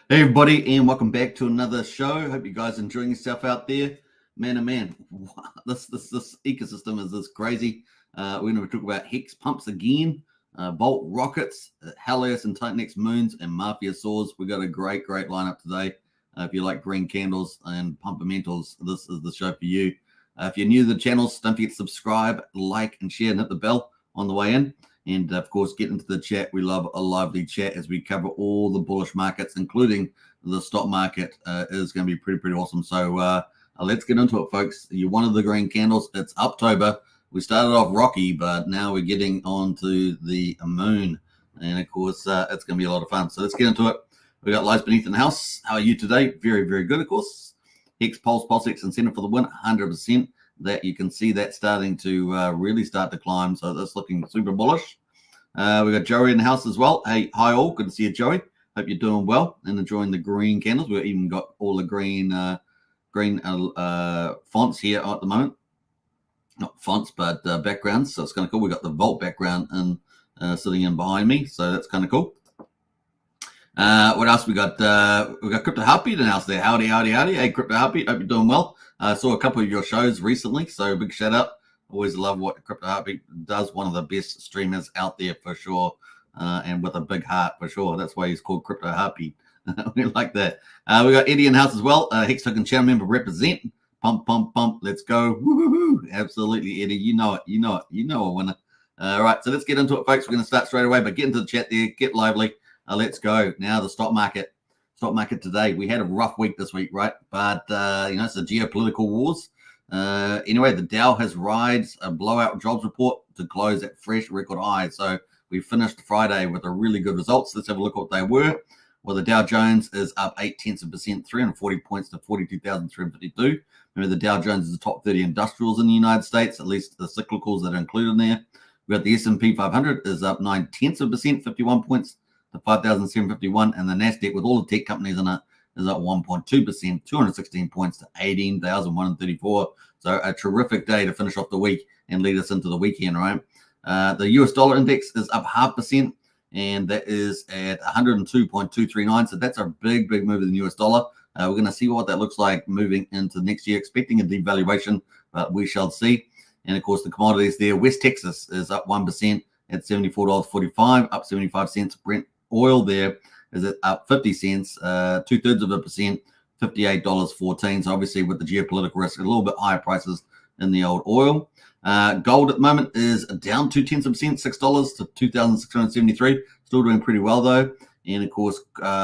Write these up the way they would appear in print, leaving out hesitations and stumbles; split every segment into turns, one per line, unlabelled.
Hey everybody, and welcome back to another show. Hope you guys are enjoying yourself out there. Man, oh man, this ecosystem is this crazy. We're going to talk about Hex pumps again, Bolt rockets, Helios and TitanX moons, and MAFIA Soars. We got a great lineup today. If you like green candles and pumpamentals, this is the show for you. If you're new to the channels, don't forget to subscribe, like, and share, and hit the bell on the way in. And of course, get into the chat. We love a lively chat as we cover all the bullish markets, including the stock market. Is going to be pretty awesome. So let's get into it, folks. You wanted the green candles. It's October. We started off rocky, but now we're getting on to the moon. And of course, it's going to be a lot of fun. So let's get into it. We got lights beneath in the house. How are you today? Very good, of course. Hex Pulsechain incentive for the win, 100%. That you can see that starting to really start to climb. So that's looking super bullish. We got Joey in the house as well. Hey, hi all. Good to see you, Joey. Hope you're doing well and enjoying the green candles. We've even got all the green fonts here at the moment. Not fonts, but backgrounds. So it's kind of cool. We got the Vault background and sitting in behind me. So that's kind of cool. What else we got? We got Crypto Heartbeat in the house there. Howdy. Hey, Crypto Heartbeat. Hope you're doing well. I saw a couple of your shows recently, so big shout out. Always love what Crypto Heartbeat does. One of the best streamers out there for sure, and with a big heart for sure. That's why he's called Crypto Heartbeat. We like that. We got Eddie in the house as well. Hex Token channel member represent. Pump. Let's go. Woo-hoo-hoo. Absolutely, Eddie. You know it. You know a winner. All right, so let's get into it, folks. We're going to start straight away, but get into the chat there. Get lively. Let's go. Now the stock market. Stock market today. We had a rough week this week, right? But, it's the geopolitical wars. Anyway, the Dow has rides a blowout jobs report to close at fresh record high. So we finished Friday with a really good results. Let's have a look at what they were. Well, the Dow Jones is up 0.8%, 340 points to 42,352. Remember, the Dow Jones is the top 30 industrials in the United States, at least the cyclicals that are included in there. We got the S&P 500 is up 0.9%, 51 points to 5,751, and the Nasdaq with all the tech companies in it is up 1.2%, 216 points to 18,134. So a terrific day to finish off the week and lead us into the weekend, right? The US dollar index is up 0.5%, and that is at 102.239. So that's a big move in the US dollar. We're going to see what that looks like moving into next year, expecting a devaluation, but we shall see. And of course, the commodities there, West Texas is up 1% at $74.45, up 75 cents. Brent oil there is it up 50 cents, 0.2%, $58.14. So obviously with the geopolitical risk, a little bit higher prices in the old oil. Gold at the moment is down 0.2%, $6 to 2,673. Still doing pretty well though. And of course,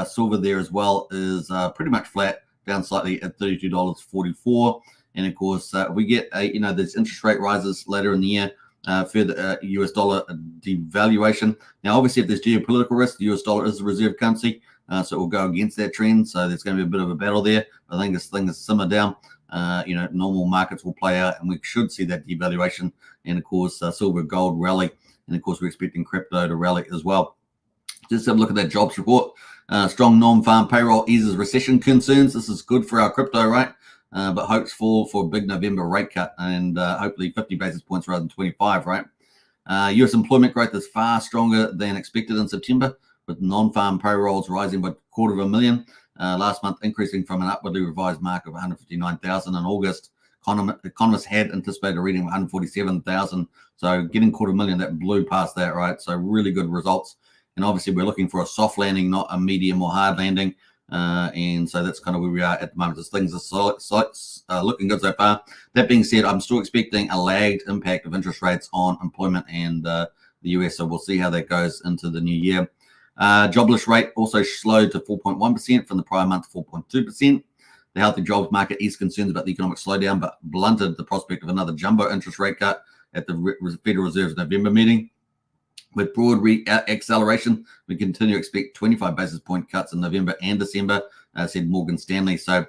silver there as well is pretty much flat, down slightly at $32.44. And of course, we get there's interest rate rises later in the year. Further US dollar devaluation. Now, obviously, if there's geopolitical risk, the US dollar is the reserve currency, so it will go against that trend. So there's going to be a bit of a battle there. I think this thing is simmer down. Normal markets will play out, and we should see that devaluation. And of course, silver, gold rally, and of course, we're expecting crypto to rally as well. Just have a look at that jobs report. Strong non-farm payroll eases recession concerns. This is good for our crypto, right? But hopes for a big November rate cut and hopefully 50 basis points rather than 25, right? U.S. employment growth is far stronger than expected in September, with non-farm payrolls rising by 250,000 last month, increasing from an upwardly revised mark of 159,000 in August. Economists had anticipated a reading of 147,000, so getting 250,000, that blew past that, right? So really good results. And obviously we're looking for a soft landing, not a medium or hard landing. And so that's kind of where we are at the moment. As things are looking good so far. That being said, I'm still expecting a lagged impact of interest rates on employment and the US. So we'll see how that goes into the new year. Jobless rate also slowed to 4.1% from the prior month, 4.2%. The healthy jobs market eased concerns about the economic slowdown, but blunted the prospect of another jumbo interest rate cut at the Federal Reserve's November meeting. With broad acceleration, we continue to expect 25 basis point cuts in November and December, said Morgan Stanley. So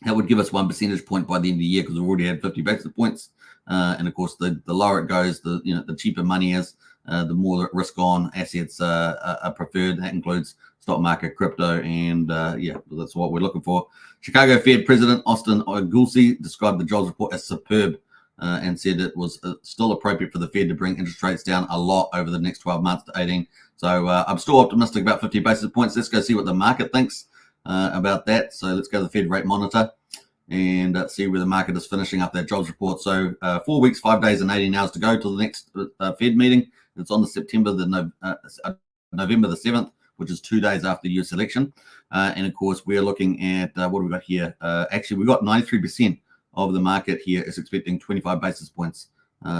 that would give us 1 percentage point by the end of the year because we've already had 50 basis points. And of course, the lower it goes, the cheaper money is, the more risk-on assets are preferred. That includes stock market, crypto, and that's what we're looking for. Chicago Fed President Austin Ogulsi described the jobs report as superb. And said it was still appropriate for the Fed to bring interest rates down a lot over the next 12 months to 18. So I'm still optimistic about 50 basis points. Let's go see what the market thinks. about that. So let's go to the Fed rate monitor and see where the market is finishing up that jobs report. So 4 weeks, 5 days, and 18 hours to go till the next Fed meeting. It's on November the 7th, which is 2 days after the US election. And of course, we're looking at what do we got here? Actually, we got 93% of the market here is expecting 25 basis points.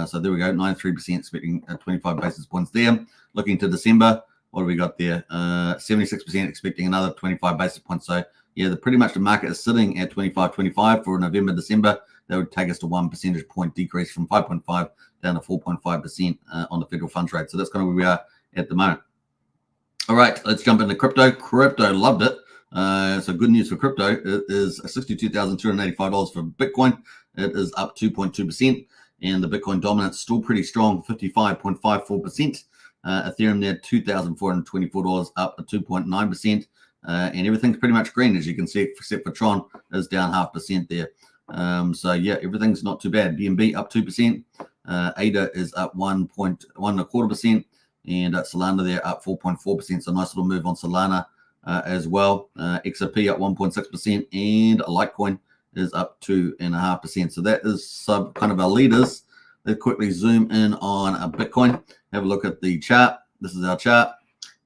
So there we go, 93% expecting 25 basis points there. Looking to December, what do we got there? 76% expecting another 25 basis points. So yeah, pretty much the market is sitting at 25 for November, December. That would take us to 1 percentage point decrease from 5.5 down to 4.5% on the federal funds rate. So that's kind of where we are at the moment. All right, let's jump into crypto. Crypto loved it. So good news for crypto. It is $62,285 for Bitcoin. It is up 2.2%. And the Bitcoin dominance still pretty strong, 55.54%. Ethereum there, $2,424, up 2.9%. And everything's pretty much green, as you can see, except for Tron is down 0.5% there. So yeah, everything's not too bad. BNB up 2%. ADA is up 1.25%. And Solana there up 4.4%. So nice little move on Solana as well. XRP up 1.6%. And Litecoin is up 2.5%. So that is kind of our leaders. Let's quickly zoom in on Bitcoin. Have a look at the chart. This is our chart.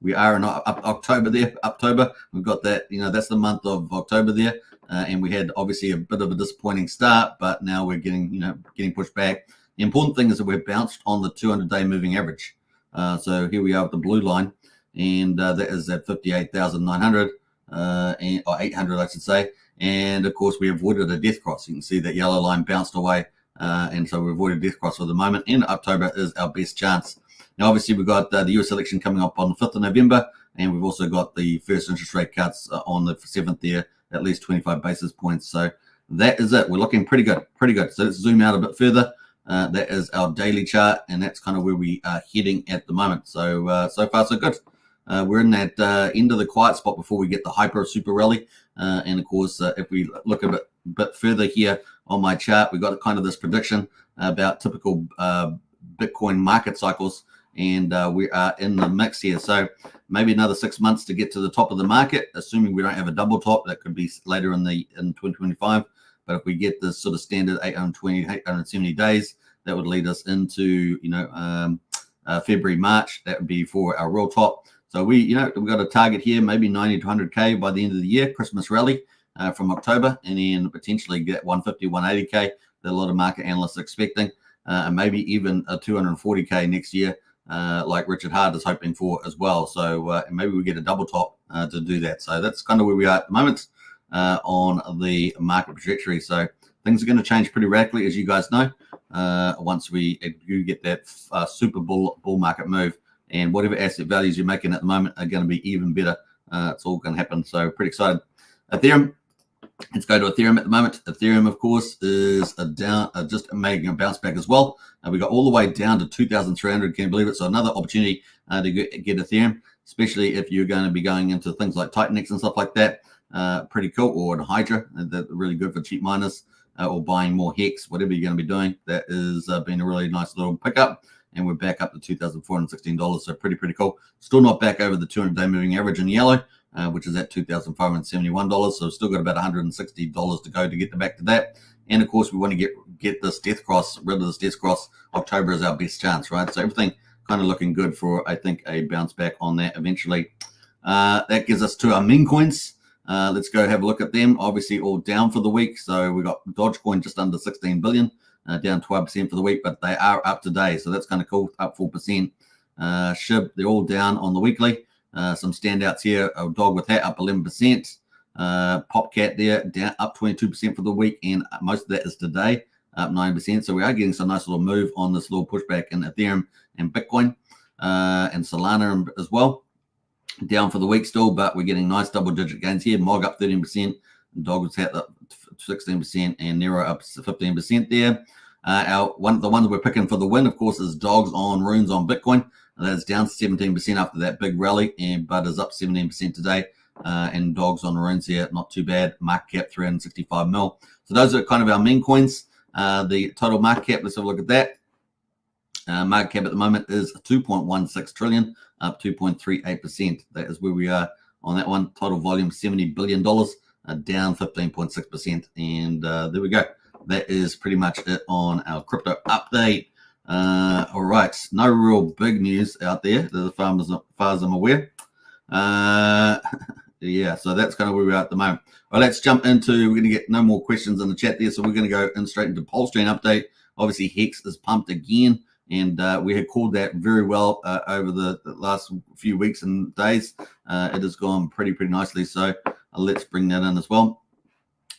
We are in October there. October. We've got that. That's the month of October there. And we had obviously a bit of a disappointing start, but now we're getting pushed back. The important thing is that we've bounced on the 200-day moving average. So here we are with the blue line, and that is at 58,900 or 800, I should say. And of course, we avoided a death cross. You can see that yellow line bounced away, and so we avoided death cross for the moment. And October is our best chance. Now, obviously, we've got the US election coming up on the 5th of November, and we've also got the first interest rate cuts on the 7th there, at least 25 basis points. So that is it. We're looking pretty good, pretty good. So let's zoom out a bit further. That is our daily chart, and that's kind of where we are heading at the moment. So so far so good. We're in that end of the quiet spot before we get the hyper super rally. And of course, if we look a bit further here on my chart, we've got kind of this prediction about typical Bitcoin market cycles, and we are in the mix here. So maybe another 6 months to get to the top of the market, assuming we don't have a double top. That could be later in 2025. But if we get this sort of standard 820, 870 days, that would lead us into, February, March. That would be for our real top. So we've got a target here, maybe 90 to 100K by the end of the year, Christmas rally from October, and then potentially get 150, 180K that a lot of market analysts are expecting, and maybe even a 240K next year, like Richard Hart is hoping for as well. So maybe we get a double top to do that. So that's kind of where we are at the moment. On the market trajectory. So things are going to change pretty radically, as you guys know, once we do get that super bull market move, and whatever asset values you're making at the moment are going to be even better. It's all going to happen. So pretty excited. Ethereum. Let's go to Ethereum at the moment. Ethereum, of course, is just making a bounce back as well. We got all the way down to 2,300. Can you believe it? So another opportunity to get Ethereum, especially if you're going to be going into things like TitanX and stuff like that. Pretty cool. Or in Hydra, that's really good for cheap miners, or buying more Hex, whatever you're going to be doing. That is been a really nice little pickup, and we're back up to $2,416. So pretty cool. Still not back over the 200-day moving average in yellow, which is at $2,571. So we've still got about $160 to go to get back to that. And of course, we want to get this death cross, rid of this death cross. October is our best chance, right? So everything kind of looking good for, I think, a bounce back on that eventually. That gives us to our meme coins. Let's go have a look at them. Obviously, all down for the week. So we got Dogecoin just under 16 billion, down 12% for the week, but they are up today. So that's kind of cool, up 4%. SHIB, they're all down on the weekly. Some standouts here. Dog with Hat up 11%. Popcat there, down up 22% for the week, and most of that is today, up 9%. So we are getting some nice little move on this little pushback in Ethereum and Bitcoin, and Solana as well. Down for the week still, but we're getting nice double-digit gains here. MOG up 13%, Dog with Hat up 16%, and Nero up 15% there. The ones we're picking for the win, of course, is Dogs on Runes on Bitcoin. That's down 17% after that big rally, but is up 17% today. And Dogs on Runes here, not too bad. Market cap 365 mil. So those are kind of our main coins. The total market cap, let's have a look at that. Market cap at the moment is 2.16 trillion, up 2.38%. That is where we are on that one. Total volume $70 billion, down 15.6%. And there we go. That is pretty much it on our crypto update. All right, no real big news out there as far as I'm aware. Yeah, so that's kind of where we are at the moment. Well, let's jump into, we're going to get no more questions in the chat there, so we're going to go in straight into Pulsechain update. Obviously, Hex is pumped again, and we had called that very well over the last few weeks and days. It has gone pretty nicely, so let's bring that in as well.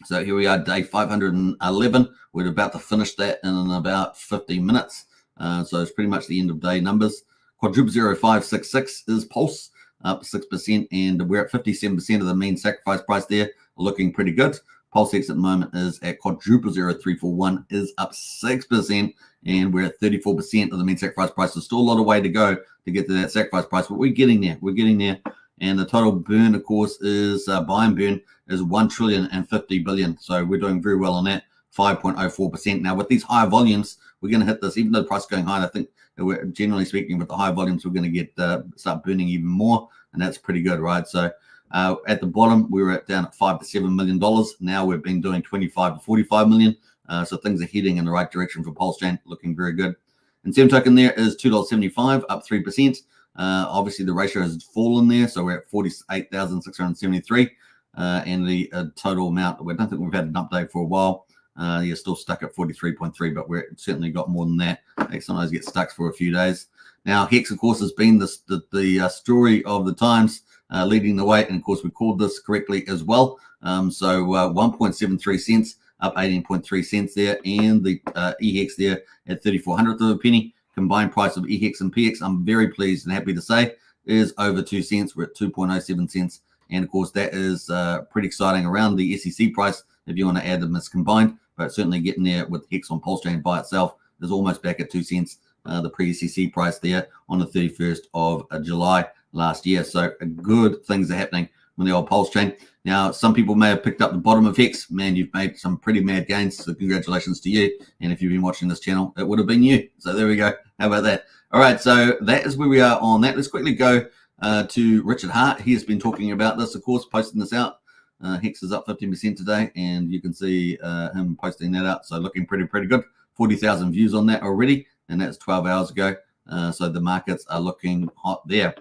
So here we are, day 511. We're about to finish that in about 15 minutes. So it's pretty much the end of day numbers. Quadruple 0566 is Pulse, up 6%, and we're at 57% of the mean sacrifice price there, looking pretty good. Pulse X at the moment is at quadruple 0341, is up 6%, and we're at 34% of the mean sacrifice price. There's still a lot of way to go to get to that sacrifice price, but we're getting there. We're getting there. And the total burn, of course, is buy and burn is 1,050 billion. So we're doing very well on that, 5.04%. Now, with these higher volumes, we're going to hit this, even though the price is going high. I think that we're generally speaking, with the high volumes, we're going to get start burning even more, and that's pretty good, right? So at the bottom, we were down at $5 to $7 million. Now we've been doing 25 to 45 million. So things are heading in the right direction for Pulsechain, looking very good. And SEM token there is $2.75, up 3%. Obviously, the ratio has fallen there, so we're at 48,673. And the total amount, I don't think we've had an update for a while. You're still stuck at 43.3, but we're certainly got more than that. They sometimes get stuck for a few days. Now, Hex, of course, has been the story of the times, leading the way, and of course, we called this correctly as well. So 1.73 cents, up 18.3 cents there, and the EHEX there at 3400th of a penny. Combined price of EHEX and PX, I'm very pleased and happy to say, is over 2 cents. We're at 2.07 cents, and of course, that is pretty exciting around the SEC price if you want to add them as combined. But certainly getting there with Hex on Pulsechain by itself is almost back at 2 cents, the pre-SEC price there on the 31st of July last year. So good things are happening on the old Pulsechain. Now, some people may have picked up the bottom of Hex. Man, you've made some pretty mad gains, so congratulations to you. And if you've been watching this channel, it would have been you. So there we go. How about that? All right, so that is where we are on that. Let's quickly go to Richard Hart. He has been talking about this, of course, posting this out. Hex is up 15% today, and you can see him posting that out. So looking pretty good. 40,000 views on that already, and that's 12 hours ago. So the markets are looking hot there.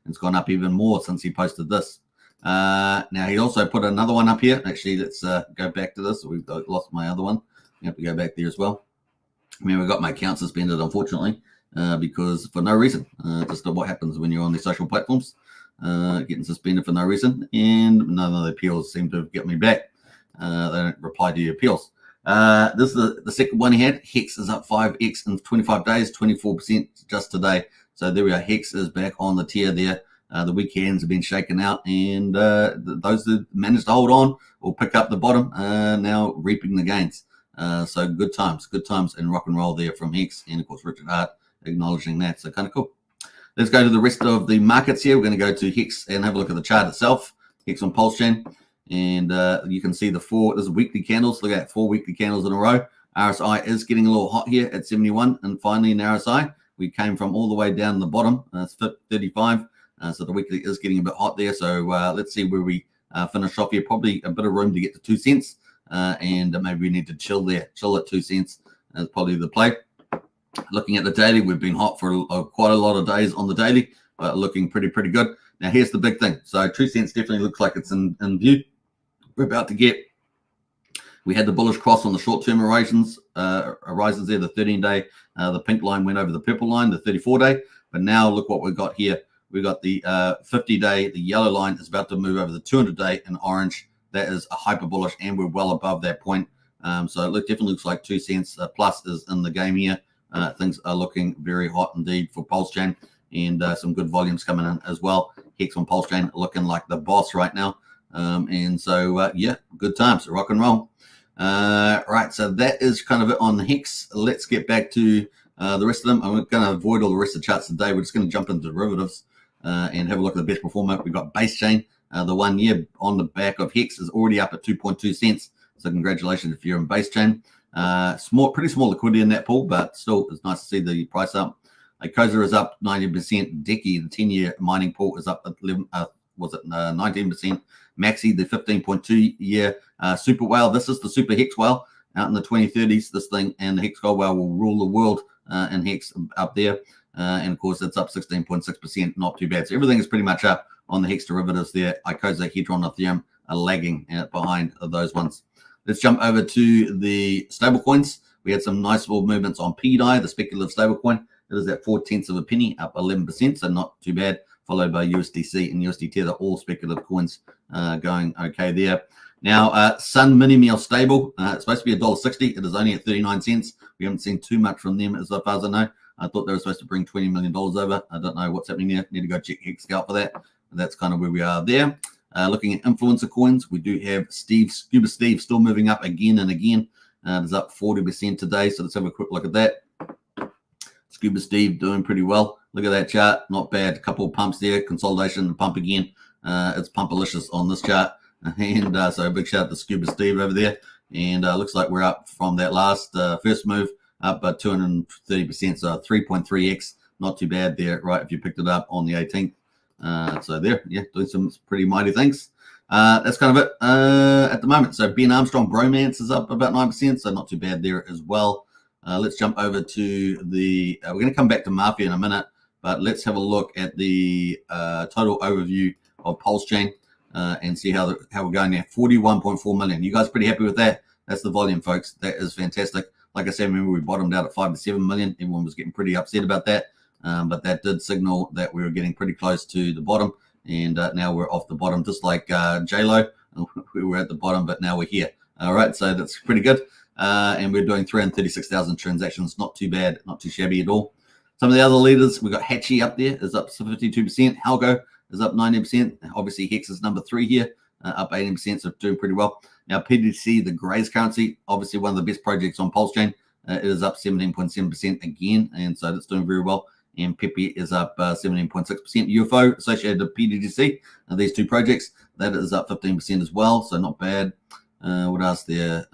It's gone up even more since he posted this. Now, he also put another one up here. Actually, let's go back to this. We've lost my other one. We have to go back there as well. I mean, we got my account suspended, unfortunately, because for no reason. Just what happens when you're on these social platforms. Getting suspended for no reason, and none of the appeals seem to get me back. They don't reply to your appeals. This is the second one he had. Hex is up 5x in 25 days, 24% just today. So there we are. Hex is back on the tier there. The weekends have been shaken out, and those that managed to hold on will pick up the bottom, now reaping the gains. So good times in rock and roll there from Hex, and of course Richard Hart acknowledging that. So kind of cool. Let's go to the rest of the markets here. We're going to go to Hex and have a look at the chart itself. Hex on Pulsechain. And you can see this is weekly candles. Look at 4 weekly candles in a row. RSI is getting a little hot here at 71. And finally in RSI, we came from all the way down the bottom. It's 35. So the weekly is getting a bit hot there. So let's see where we finish off here. Probably a bit of room to get to 2 cents. And maybe we need to chill there. Chill at 2 cents is probably the play. Looking at the daily, we've been hot for quite a lot of days on the daily, but looking pretty good. Now, here's the big thing. So 2 cents definitely looks like it's in view. We're about to get, we had the bullish cross on the short-term horizons there, the 13-day. The pink line went over the purple line, the 34-day. But now look what we've got here. We've got the 50-day, the yellow line is about to move over the 200-day in orange. That is a hyper bullish, and we're well above that point. So it definitely looks like 2 cents plus is in the game here. Things are looking very hot indeed for Pulsechain, and some good volumes coming in as well. Hex on Pulsechain looking like the boss right now. And so, yeah, good times, rock and roll. Right, so that is kind of it on Hex. Let's get back to the rest of them. I'm going to avoid all the rest of the charts today. We're just going to jump into derivatives and have a look at the best performer. We've got base chain. The 1 year on the back of Hex is already up at 2.2 cents. So congratulations if you're in base chain. Pretty small liquidity in that pool, but still it's nice to see the price up. Koza is up 90%. Decky, the 10-year mining pool, is up was it 19%. Maxi, the 15.2 year super whale. This is the super Hex whale out in the 2030s. This thing and the Hex gold whale will rule the world in Hex up there. And of course, it's up 16.6%. Not too bad. So everything is pretty much up on the Hex derivatives there. Icosa, Hedron, Ethereum are lagging behind those ones. Let's jump over to the stablecoins. We had some nice little movements on PDI, the speculative stablecoin. It is at 0.4 of a penny, up 11%, so not too bad. Followed by USDC and USD Tether, all speculative coins going okay there. Now, Sun Mini Meal stable. It's supposed to be $1.60. It is only at 39 cents. We haven't seen too much from them as far as I know. I thought they were supposed to bring $20 million over. I don't know what's happening there. Need to go check Hex Scout for that. But that's kind of where we are there. Looking at influencer coins, we do have Scuba Steve still moving up again and again. It's up 40% today. So let's have a quick look at that. Scuba Steve doing pretty well. Look at that chart. Not bad. A couple of pumps there. Consolidation and pump again. It's pumpalicious on this chart. And so a big shout out to Scuba Steve over there. And looks like we're up from that last first move up 230%. So 3.3x. Not too bad there, right? If you picked it up on the 18th. So there, yeah, doing some pretty mighty things. That's kind of it at the moment. So Ben Armstrong Bromance is up about 9%. So not too bad there as well. Let's jump over to the, we're going to come back to MAFIA in a minute, but let's have a look at the total overview of Pulsechain and see how we're going there. 41.4 million. You guys pretty happy with that? That's the volume, folks. That is fantastic. Like I said, remember we bottomed out at 5 to 7 million. Everyone was getting pretty upset about that, but that did signal that we were getting pretty close to the bottom, and now we're off the bottom, just like J-Lo. We were at the bottom, but now we're here. All right, so that's pretty good. And we're doing 336,000 transactions. Not too bad, not too shabby at all. Some of the other leaders, we've got Hatchie up there, is up 52%. Halgo is up 90%. Obviously, Hex is number 3 here, up 18%, so doing pretty well. Now, PDC, the Grays currency, obviously one of the best projects on Pulsechain. It is up 17.7% again, and so that's doing very well. And Pepe is up 17.6%. UFO associated with PDC, these two projects, that is up 15% as well, so not bad. What else there?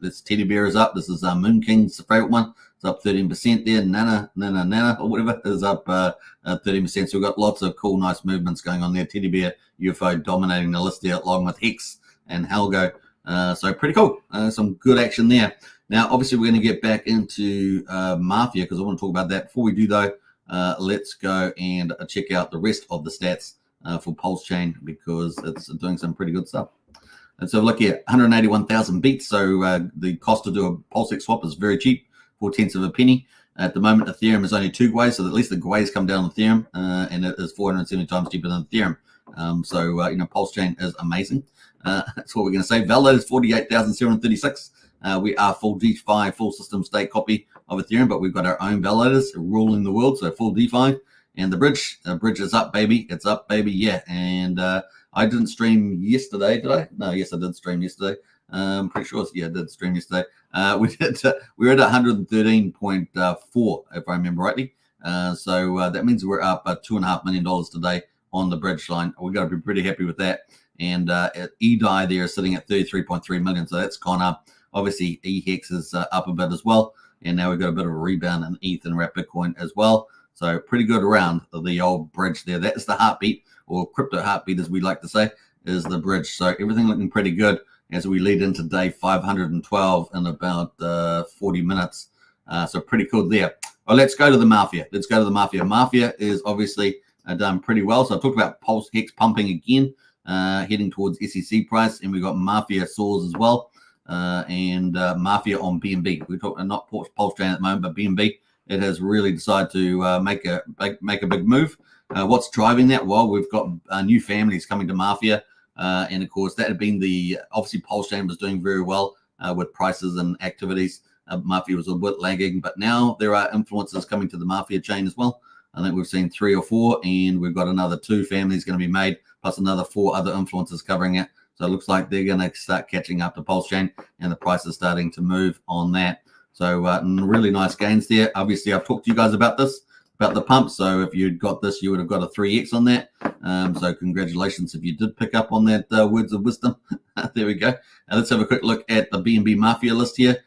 This Teddy Bear is up. This is Moon King's favorite one. It's up 13% there. Nana, or whatever, is up 13%. So we've got lots of cool, nice movements going on there. Teddy Bear, UFO dominating the list there, along with Hex and Halgo. So pretty cool. Some good action there. Now, obviously, we're going to get back into MAFIA because I want to talk about that. Before we do, though, let's go and check out the rest of the stats for Pulsechain because it's doing some pretty good stuff. And so look here, 181,000 beats. So the cost to do a Pulsex swap is very cheap, 0.4 of a penny. At the moment, Ethereum is only 2 Gways, so at least the Gways come down on Ethereum, and it is 470 times cheaper than Ethereum. Pulsechain is amazing. That's what we're going to say. Validated is 48,736. We are full DeFi, full system state copy of Ethereum, but we've got our own validators ruling the world, so full DeFi. And the bridge is up, baby. It's up, baby, yeah. And I didn't stream yesterday, did I? No, yes, I did stream yesterday. I'm pretty sure, yeah, I did stream yesterday. We were at 113.4, if I remember rightly. So that means we're up $2.5 million today on the bridge line. We've got to be pretty happy with that. And EDI there is sitting at 33.3 million, so that's gone up. Obviously, EHEX is up a bit as well. And now we've got a bit of a rebound in ETH and Wrap Bitcoin as well. So pretty good around the old bridge there. That's the heartbeat, or crypto heartbeat, as we like to say, is the bridge. So everything looking pretty good as we lead into day 512 in about 40 minutes. So pretty cool there. Well, let's go to the MAFIA. MAFIA is obviously done pretty well. So I talked about Pulse Hex pumping again, heading towards SEC price, and we've got MAFIA Soars as well, and MAFIA on BNB. We're talking not Pulsechain at the moment, but BNB. It has really decided to make a big move. What's driving that? Well, we've got new families coming to MAFIA, and of course that had been obviously Pulsechain was doing very well with prices and activities. MAFIA was a bit lagging, but now there are influencers coming to the MAFIA chain as well. I think we've seen 3 or 4, and we've got another 2 families going to be made, plus another 4 other influencers covering it. So it looks like they're going to start catching up to Pulsechain, and the price is starting to move on that. So really nice gains there. Obviously, I've talked to you guys about this, about the pump. So if you'd got this, you would have got a 3x on that. So congratulations if you did pick up on that words of wisdom. There we go. Let's have a quick look at the BNB MAFIA list here.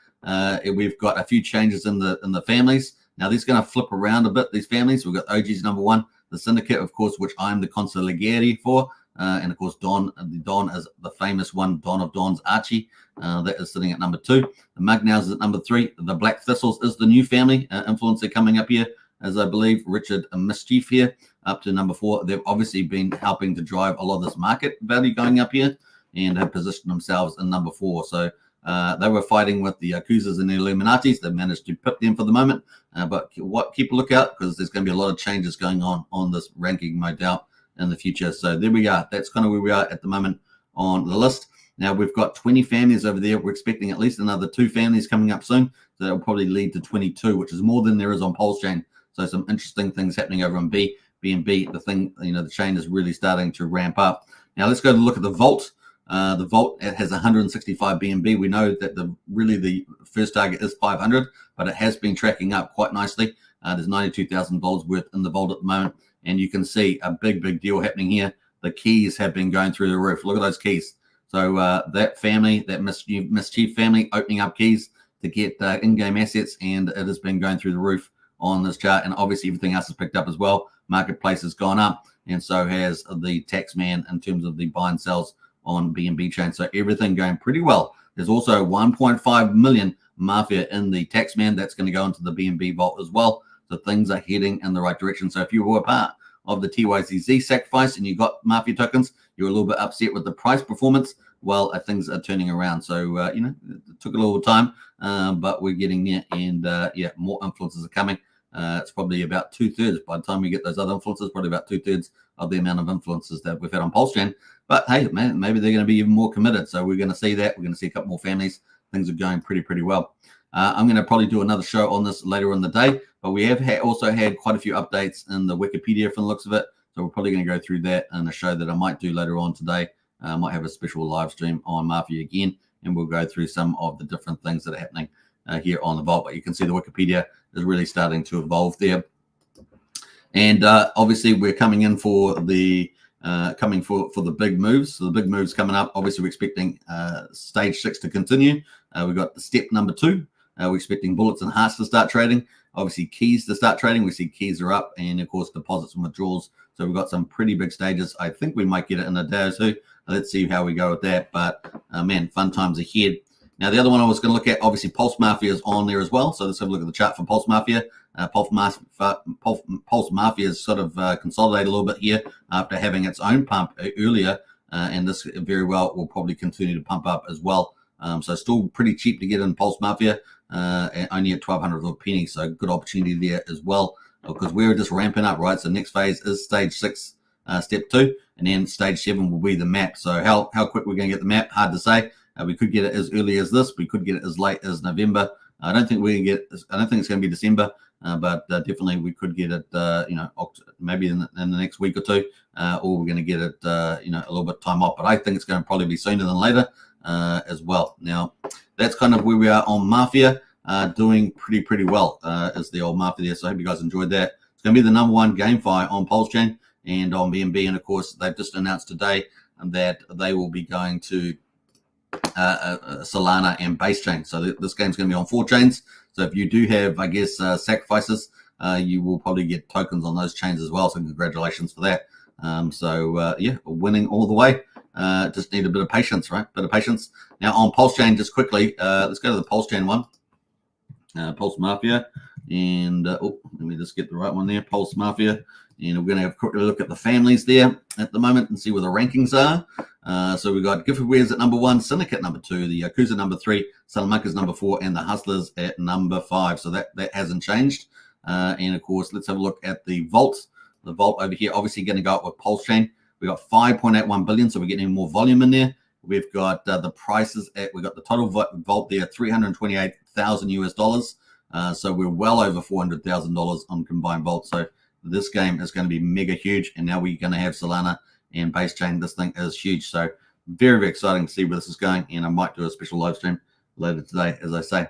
We've got a few changes in the families. Now, these are going to flip around a bit, these families. We've got OG's number 1. the syndicate, of course, which I'm the consigliere for. And of course, Don is the famous one, Don of Don's Archie. That is sitting at number 2. The Mugnows is at number 3. The Black Thistles is the new family influencer coming up here, as I believe. Richard Mischief here up to number 4. They've obviously been helping to drive a lot of this market value going up here and have positioned themselves in number 4. So they were fighting with the Yakuzas and the Illuminatis. They managed to pip them for the moment. But keep a lookout, because there's going to be a lot of changes going on this ranking, no doubt, in the future. So there we are. That's kind of where we are at the moment on the list. Now we've got 20 families over there. We're expecting at least another 2 families coming up soon. So that will probably lead to 22, which is more than there is on Pulsechain. So some interesting things happening over on BNB. The thing, the chain is really starting to ramp up. Now let's go to look at the Vault. The Vault, it has 165 BNB. We know that the first target is 500, but it has been tracking up quite nicely. There's $92,000 worth in the Vault at the moment, and you can see a big deal happening here. The keys have been going through the roof. Look at those keys. So that family, that Mischief family, opening up keys to get in-game assets, and it has been going through the roof on this chart. And obviously everything else has picked up as well. Marketplace has gone up, and so has the Taxman in terms of the buy and sells on BNB chain. So everything going pretty well. There's also 1.5 million MAFIA in the Taxman. That's going to go into the BNB Vault as well. So things are heading in the right direction. So if you were part of the TYZZ sacrifice and you got MAFIA tokens, you're a little bit upset with the price performance. Well, things are turning around. So, it took a little time, but we're getting there. And, more influencers are coming. It's probably about 2/3. By the time we get those other influencers, probably about 2/3 of the amount of influencers that we've had on Pulsechain. But hey, man, maybe they're going to be even more committed. So we're going to see that. We're going to see a couple more families. Things are going pretty well. I'm going to probably do another show on this later in the day, but we have also had quite a few updates in the Wikipedia from the looks of it. So we're probably going to go through that in a show that I might do later on today. I might have a special live stream on MAFIA again, and we'll go through some of the different things that are happening here on the Vault. But you can see the Wikipedia is really starting to evolve there. And obviously we're coming in for the for the big moves. So the big moves coming up. Obviously we're expecting stage 6 to continue. We've got the step number 2. We're expecting bullets and hearts to start trading. Obviously keys to start trading. We see keys are up, and of course deposits and withdrawals. So we've got some pretty big stages. I think we might get it in a day or two. Let's see how we go with that. But man, fun times ahead. Now, the other one I was going to look at, obviously, Pulse Mafia is on there as well. So let's have a look at the chart for Pulse Mafia. Pulse Mafia is sort of consolidated a little bit here after having its own pump earlier. And this very well will probably continue to pump up as well. So still pretty cheap to get in Pulse Mafia, only at 1,200 of a penny. So good opportunity there as well, because we're just ramping up, right? So next phase is stage 6, step 2, and then stage 7 will be the map. So how quick we're going to get the map, hard to say. We could get it as early as this. We could get it as late as November. I don't think it's going to be December, but definitely we could get it, maybe in the next week or two, or we're going to get it, a little bit time off. But I think it's going to probably be sooner than later as well. Now, that's kind of where we are on MAFIA, doing pretty well as the old MAFIA there. So I hope you guys enjoyed that. It's going to be the #1 GameFi on Pulsechain and on BNB. And of course, they've just announced today that they will be going to Solana and base chain. So this game's going to be on 4 chains. So if you do have, I guess, sacrifices, you will probably get tokens on those chains as well. So congratulations for that. Winning all the way. Just need a bit of patience, right? Bit of patience. Now on Pulsechain, just quickly, let's go to the Pulsechain one. Pulse Mafia, and let me just get the right one there. Pulse Mafia, and we're going to have a quick look at the families there at the moment and see where the rankings are. So we've got Giftedwares at number 1, Syndicate number 2, the Yakuza number 3, Salamanca's number 4, and the Hustlers at number 5. So that hasn't changed. And of course, let's have a look at the Vault. The Vault over here, obviously going to go up with Pulsechain. We got 5.81 billion, so we're getting more volume in there. We've got the prices we got the total Vault there, $328,000 US. So we're well over $400,000 on combined Vault. So this game is going to be mega huge, and now we're going to have Solana and base chain. This thing is huge. So very exciting to see where this is going, and I might do a special live stream later today, as I say.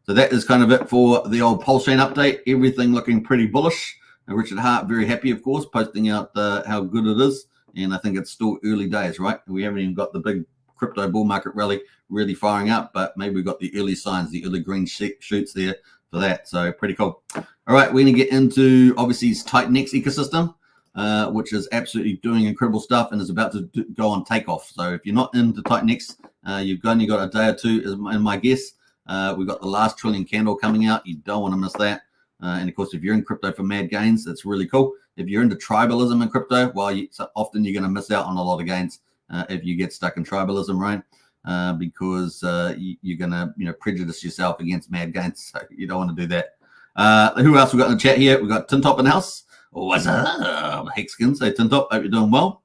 So that is kind of it for the old Pulsechain update. Everything looking pretty bullish. Richard Hart very happy, of course, posting out how good it is. And I think it's still early days, right? We haven't even got the big crypto bull market rally really firing up, but maybe we've got the early signs, the early green shoots there for that. So pretty cool. All right, we're going to get into, obviously, TitanX ecosystem. which is absolutely doing incredible stuff and is about to go on takeoff. So if you're not into TitanX, you've only got a day or two, in my guess. We've got the last trillion candle coming out. You don't want to miss that. And of course, if you're in crypto for mad gains, that's really cool. If you're into tribalism in crypto, well, often you're going to miss out on a lot of gains if you get stuck in tribalism, right? Because you're going to prejudice yourself against mad gains. So you don't want to do that. Who else we got in the chat here? We got Tintop in the house. What's up, Hexkin? So Tintop, hope you're doing well.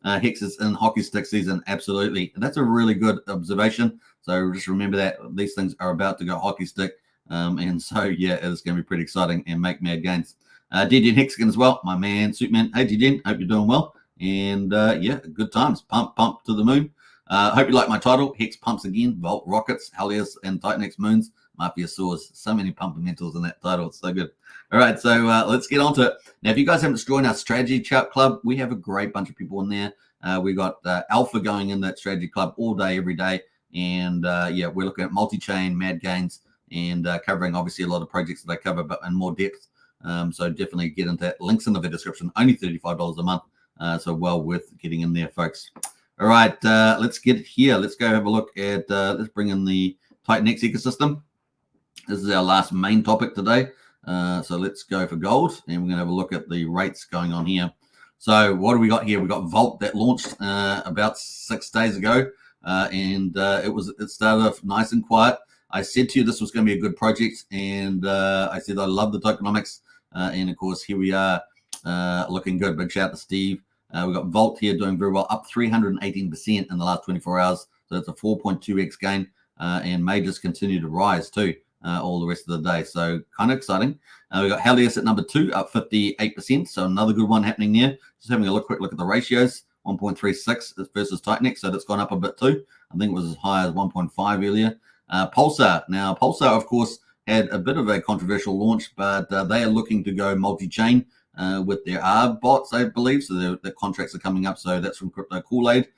Hex is in hockey stick season, absolutely. And that's a really good observation. So just remember that these things are about to go hockey stick. And so, yeah, it's going to be pretty exciting and make mad gains. DJ Hexkin as well, my man, Superman. Hey, DJ, hope you're doing well. And yeah, good times. Pump to the moon. Hope you like my title. Hex pumps again. Volt rockets, Helios, and TitanX moons. MAFIA Soars. So many pumpamentals in that title. It's so good. All right, so let's get on to it. Now, if you guys haven't joined our strategy chat club, we have a great bunch of people in there. We got alpha going in that strategy club all day, every day. And yeah, we're looking at multi-chain, mad gains, and covering obviously a lot of projects that I cover, but in more depth. So definitely get into that. Links in the description. Only $35 a month. So well worth getting in there, folks. All right, let's get here. Let's go have a look at, let's bring in the TitanX ecosystem. This is our last main topic today. So let's go for gold, and we're going to have a look at the rates going on here. So what do we got here? We got Volt that launched about 6 days ago, and it started off nice and quiet. I said to you this was going to be a good project, and I said I love the tokenomics, and of course here we are, looking good. Big shout out to Steve. We got Volt here doing very well, up 318% in the last 24 hours. So it's a 4.2x gain, and may just continue to rise too. All the rest of the day. So kind of exciting. We got Helios at number 2, up 58%. So another good one happening there. Just having a quick look at the ratios. 1.36 versus TitanX. So that's gone up a bit too. I think it was as high as 1.5 earlier. Pulsar. Now, Pulsar, of course, had a bit of a controversial launch, but they are looking to go multi-chain with their R bots, I believe. So the contracts are coming up. So that's from Crypto Kool-Aid.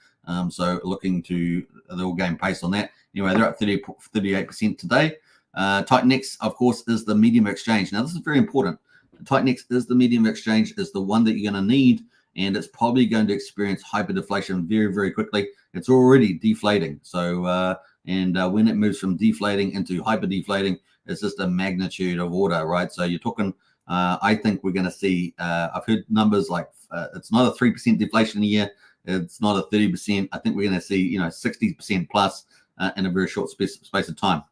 So looking to, they'll gain pace on that. Anyway, they're up 38% today. TitanX, of course, is the medium of exchange. Now, this is very important. TitanX is the medium of exchange, is the one that you're going to need, and it's probably going to experience hyperdeflation very, very quickly. It's already deflating. So, when it moves from deflating into hyperdeflating, it's just a magnitude of order, right? So you're talking, I think we're going to see, I've heard numbers like it's not a 3% deflation a year. It's not a 30%. I think we're going to see, 60% plus in a very short space of time.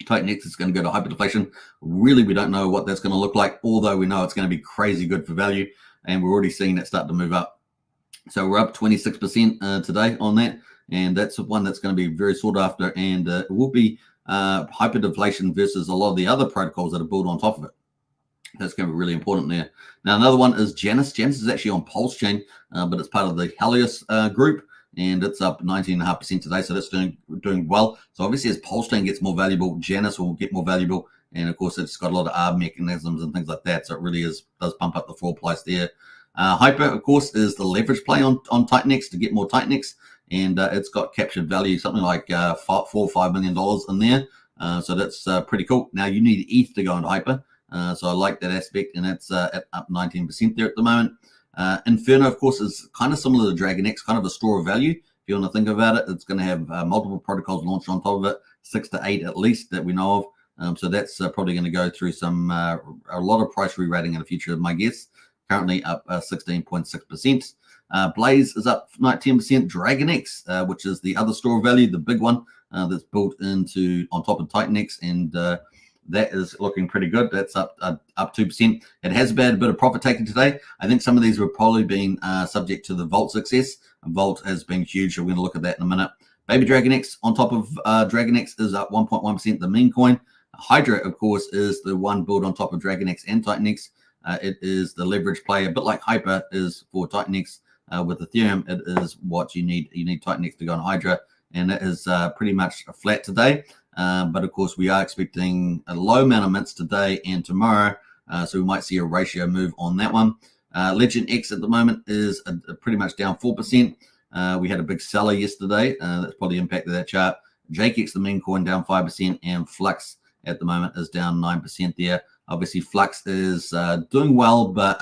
TitanX is going to go to hyperdeflation. Really, we don't know what that's going to look like, although we know it's going to be crazy good for value, and we're already seeing that start to move up. So we're up 26% today on that, and that's one that's going to be very sought after, and it will be hyperdeflation versus a lot of the other protocols that are built on top of it. That's going to be really important there. Now, another one is Janus. Janus is actually on Pulsechain, but it's part of the Helios group. And it's up 19.5% today, so that's doing well. So obviously, as Pulsechain gets more valuable, Janus will get more valuable, and of course, it's got a lot of ARB mechanisms and things like that. So it really does pump up the floor price there. Hyper, of course, is the leverage play on TitanX to get more TitanX, and it's got captured value, something like $4 or $5 million in there. So that's pretty cool. Now you need ETH to go into Hyper, so I like that aspect, and it's up 19% there at the moment. Inferno, of course, is kind of similar to DragonX, kind of a store of value. If you want to think about it, it's going to have multiple protocols launched on top of it, 6 to 8 at least that we know of. So that's probably going to go through a lot of price re-rating in the future, my guess. Currently up 16.6%. Blaze is up 19%. DragonX, which is the other store of value, the big one that's built on top of TitanX, and that is looking pretty good. That's up 2%. It has had a bit of profit taken today. I think some of these were probably been subject to the Volt success. Volt has been huge, so we're going to look at that in a minute. Baby DragonX on top of DragonX is up 1.1%, the meme coin. Hydra, of course, is the one built on top of DragonX and TitanX. It is the leverage play, a bit like Hyper is for TitanX. With Ethereum, it is what you need. You need TitanX to go on Hydra, and that is pretty much flat today. But of course, we are expecting a low amount of mints today and tomorrow, so we might see a ratio move on that one. Legend X at the moment is pretty much down 4%. We had a big seller yesterday. That's probably impacted that chart. JakeX, the meme coin, down 5%, and Flux at the moment is down 9% there. Obviously, Flux is doing well, but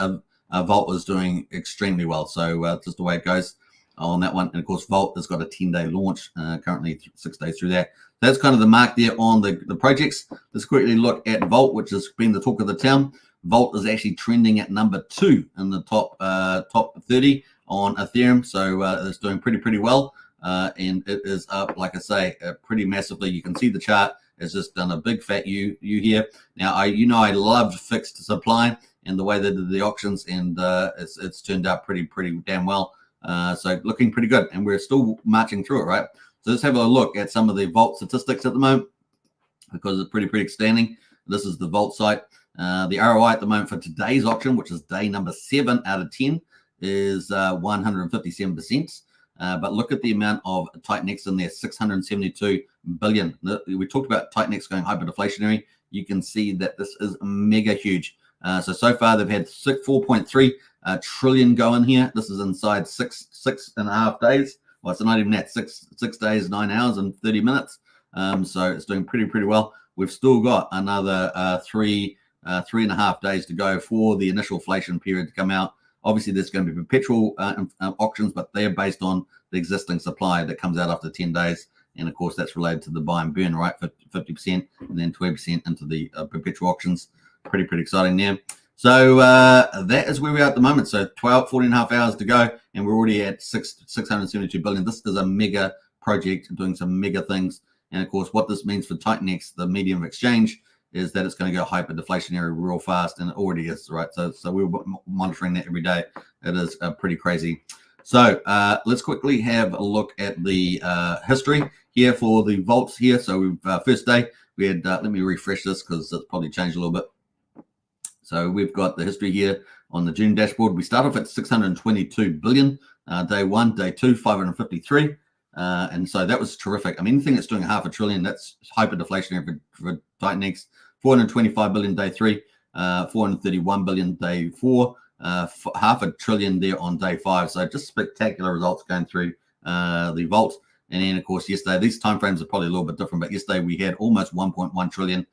Vault is doing extremely well. So just the way it goes on that one. And of course, Vault has got a 10-day launch, currently 6 days through there. That's kind of the mark there on the projects. Let's quickly look at Vault, which has been the talk of the town. Vault is actually trending at number 2 in the top 30 on Ethereum. So it's doing pretty well. And it is up, like I say, pretty massively. You can see the chart has just done a big fat U here. Now, I loved fixed supply and the way they did the auctions, and it's turned out pretty damn well. So looking pretty good, and we're still marching through it, right? So let's have a look at some of the Vault statistics at the moment, because it's pretty outstanding. This is the Vault site. The ROI at the moment for today's auction, which is day number 7 out of 10, is 157%. But look at the amount of TitanX in there, 672 billion. We talked about TitanX going hyperdeflationary. You can see that this is mega huge. So far they've had 4.3 trillion go in here. This is inside six and a half days. Well, it's not even that, 6 days, 9 hours and 30 minutes. So it's doing pretty well. We've still got another 3.5 days to go for the initial inflation period to come out. Obviously, there's going to be perpetual auctions, but they're based on the existing supply that comes out after 10 days. And of course, that's related to the buy and burn, right? 50% and then 20% into the perpetual auctions. Pretty exciting there. So that is where we are at the moment. So 14.5 hours to go, and we're already at 672 billion. This is a mega project doing some mega things. And of course, what this means for TitanX, the medium of exchange, is that it's going to go hyper deflationary real fast, and it already is, right? So we're monitoring that every day. It is pretty crazy. So let's quickly have a look at the history here for the vaults here. So we've first day we had. Let me refresh this because it's probably changed a little bit. So we've got the history here on the June dashboard. We start off at 622 billion. Day 1, day 2, 553. And so that was terrific. I mean, anything that's doing $500 billion, that's hyper deflationary for TitanX. 425 billion day 3, 431 billion day 4, $500 billion there on day 5. So just spectacular results going through the vault. And then of course yesterday, these timeframes are probably a little bit different, but yesterday we had almost 1.1 trillion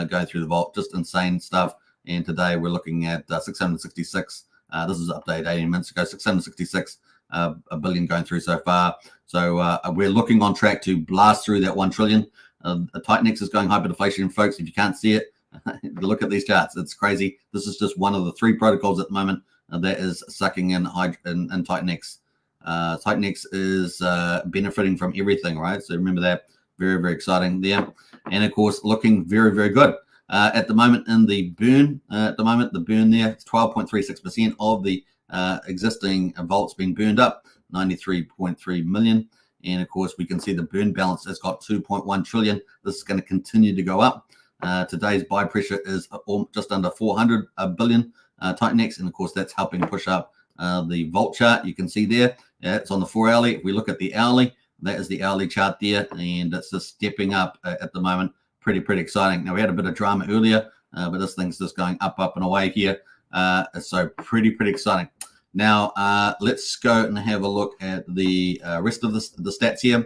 going through the vault. Just insane stuff. And today we're looking at 666. This is updated 18 minutes ago. 666 a billion going through so far. So we're looking on track to blast through that 1 trillion. TitanX is going hyperdeflation, folks. If you can't see it, look at these charts. It's crazy. This is just one of the 3 protocols at the moment that is sucking in TitanX. TitanX is benefiting from everything, right? So remember that. Very exciting there. And of course, looking very good. At the moment in the burn, the burn there, it's 12.36% of the existing vaults being burned up, 93.3 million. And of course, we can see the burn balance has got 2.1 trillion. This is going to continue to go up. Today's buy pressure is just under 400 billion TitanX. And of course, that's helping push up the vault chart. You can see there, it's on the 4 hourly. If we look at the hourly, that is the hourly chart there. And it's just stepping up at the moment. Pretty exciting. Now, we had a bit of drama earlier, but this thing's just going up and away here. So pretty exciting. Now, let's go and have a look at the rest of the stats here.